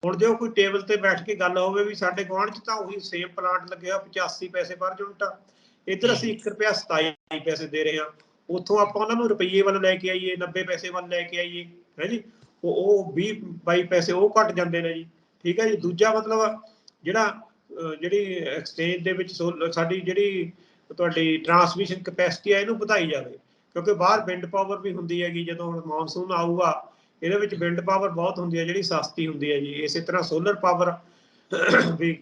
ਹੁਣ ਜੇ ਕੋਈ ਟੇਬਲ ਤੇ ਬੈਠ ਕੇ ਗੱਲ ਹੋਵੇ ਵੀ ਸਾਡੇ ਗੁਆਂਢ 'ਚ ਤਾਂ ਉਹੀ ਸੇਮ ਪਲਾਂਟ ਲੱਗਿਆ 85 ਪੈਸੇ ਪਰ ਯੂਨਿਟ ਆ, ਇੱਧਰ ਅਸੀਂ 1 ਰੁਪਈਆ 27 ਪੈਸੇ ਦੇ ਰਹੇ ਹਾਂ। ਉੱਥੋਂ ਆਪਾਂ ਉਹਨਾਂ ਨੂੰ ਰੁਪਈਏ ਵੱਲ ਲੈ ਕੇ ਆਈਏ, 90 ਪੈਸੇ ਵੱਲ ਲੈ ਕੇ ਆਈਏ, ਹੈ ਜੀ, ਉਹ 20-22 ਪੈਸੇ ਉਹ ਘਟ ਜਾਂਦੇ ਨੇ ਜੀ, ਠੀਕ ਹੈ ਜੀ। ਦੂਜਾ ਮਤਲਬ ਜਿਹੜੀ ਐਕਸਚੇਂਜ ਦੇ ਵਿੱਚ ਸਾਡੀ ਜਿਹੜੀ ਤੁਹਾਡੀ ਟਰਾਂਸਮਿਸ਼ਨ ਕਪੈਸਿਟੀ ਹੈ ਇਹਨੂੰ ਵਧਾਈ ਜਾਵੇ, ਕਿਉਂਕਿ ਬਾਹਰ ਵਿੰਡ ਪਾਵਰ ਵੀ ਹੁੰਦੀ ਹੈਗੀ। ਜਦੋਂ ਹੁਣ ਮੌਨਸੂਨ ਆਊਗਾ ਇਹਦੇ ਵਿੱਚ ਵਿੰਡ ਪਾਵਰ ਬਹੁਤ ਹੁੰਦੀ ਹੈ ਜਿਹੜੀ ਸਸਤੀ ਹੁੰਦੀ ਹੈ ਜੀ। ਇਸੇ ਤਰ੍ਹਾਂ ਸੋਲਰ ਪਾਵਰ ਵੀ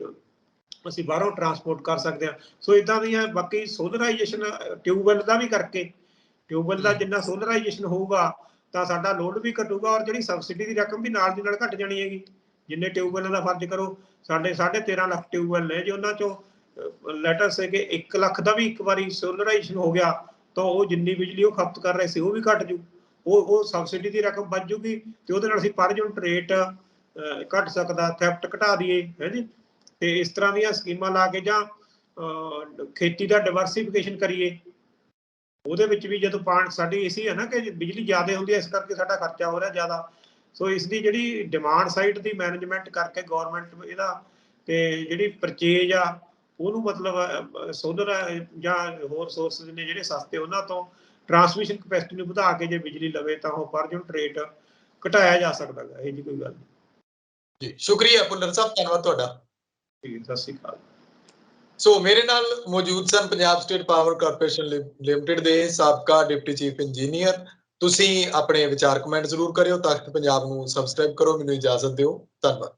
ਅਸੀਂ ਬਾਹਰੋਂ ਟਰਾਂਸਪੋਰਟ ਕਰ ਸਕਦੇ ਹਾਂ। ਸੋ ਇਦਾਂ ਦੀਆਂ ਬਾਕੀ ਸੋਲਰਾਈਜੇਸ਼ਨ ਟਿਊਬਵੈੱਲ ਦਾ ਵੀ ਕਰਕੇ, ਟਿਊਬਵੈੱਲ ਦਾ ਜਿੰਨਾ ਸੋਲਰਾਈਜੇਸ਼ਨ ਹੋਊਗਾ ਤਾਂ ਸਾਡਾ ਲੋਡ ਵੀ ਘਟੂਗਾ, ਔਰ ਜਿਹੜੀ ਸਬਸਿਡੀ ਦੀ ਰਕਮ ਵੀ ਨਾਲ ਦੀ ਨਾਲ ਘਟ ਜਾਣੀ ਹੈਗੀ। ਜਿੰਨੇ ਟਿਊਬਵੈੱਲਾਂ ਦਾ ਫਰਜ਼ ਕਰੋ, ਸਾਡੇ 13.5 ਲੱਖ ਟਿਊਬਵੈੱਲ ਨੇ ਜੀ, ਉਹਨਾਂ ਚੋਂ ਲੈਟਰ ਸੇ ਕਿ 1 ਲੱਖ ਦਾ ਵੀ ਇੱਕ ਵਾਰੀ ਸੋਲਰਾਈਜੇਸ਼ਨ ਹੋ ਗਿਆ ਤਾਂ ਉਹ ਜਿੰਨੀ ਬਿਜਲੀ ਉਹ ਖਪਤ ਕਰ ਰਹੇ ਸੀ ਉਹ ਵੀ ਘਟ ਜੂ, ਉਹ ਸਬਸਿਡੀ ਦੀ ਰਕਮ ਬਚ ਜੂਗੀ ਤੇ ਉਹਦੇ ਨਾਲ ਅਸੀਂ ਪਰ ਯੂਨਿਟ ਰੇਟ ਘਟ ਸਕਦਾ, ਥੈਫਟ ਘਟਾ ਦਈਏ, ਹੈ ਜੀ। ਤੇ ਇਸ ਤਰ੍ਹਾਂ ਦੀਆਂ ਸਕੀਮਾਂ ਲਾ ਕੇ ਜਾਂ ਖੇਤੀ ਦਾ ਡਿਵਰਸੀਫਿਕੇਸ਼ਨ ਕਰੀਏ। ਉਹਦੇ ਵਿੱਚ ਵੀ ਜਦੋਂ ਸਾਡੀ ਇਸੀ ਹੈ ਨਾ ਕਿ ਬਿਜਲੀ ਜ਼ਿਆਦਾ ਹੁੰਦੀ ਹੈ, ਇਸ ਕਰਕੇ ਸਾਡਾ ਖਰਚਾ ਹੋ ਰਿਹਾ ਜ਼ਿਆਦਾ। ਸੋ ਇਸ ਦੀ ਜਿਹੜੀ ਡਿਮਾਂਡ ਸਾਈਡ ਦੀ ਮੈਨੇਜਮੈਂਟ ਕਰਕੇ ਗੌਰਮੈਂਟ ਇਹਦਾ, ਤੇ ਜਿਹੜੀ ਪਰਚੇਜ ਆ ਉਹਨੂੰ ਮਤਲਬ ਸੋਲਰ ਜਾਂ ਹੋਰ ਸੋਰਸਿਸ ਨੇ ਜਿਹੜੇ ਸਸਤੇ, ਉਹਨਾਂ ਤੋਂ ਟਰਾਂਸਮਿਸ਼ਨ ਕਪੈਸਿਟੀ ਨੂੰ ਵਧਾ ਕੇ ਜੇ ਬਿਜਲੀ ਲਵੇ ਤਾਂ ਉਹ ਪਰ ਯੂਨਿਟ ਰੇਟ ਘਟਾਇਆ ਜਾ ਸਕਦਾ ਹੈ। ਇਹ ਜੀ ਕੋਈ ਗੱਲ ਨਹੀਂ ਜੀ। ਸ਼ੁਕਰੀਆ ਭੁੱਲਰ ਸਾਹਿਬ, ਧੰਨਵਾਦ ਤੁਹਾਡਾ। ਠੀਕ ਹੈ, ਸਤਿ ਸ਼੍ਰੀ ਅਕਾਲ। ਸੋ ਮੇਰੇ ਨਾਲ ਮੌਜੂਦ ਸਨ Punjab state power corporation limited ਦੇ ਸਾਬਕਾ ਡਿਪਟੀ ਚੀਫ ਇੰਜੀਨੀਅਰ। ਤੁਸੀਂ ਆਪਣੇ ਵਿਚਾਰ ਕਮੈਂਟ ਜ਼ਰੂਰ ਕਰਿਓ। ਤਖ਼ਤ ਪੰਜਾਬ ਨੂੰ ਸਬਸਕ੍ਰਾਈਬ ਕਰੋ। ਮੈਨੂੰ ਇਜਾਜ਼ਤ ਦਿਓ। ਧੰਨਵਾਦ।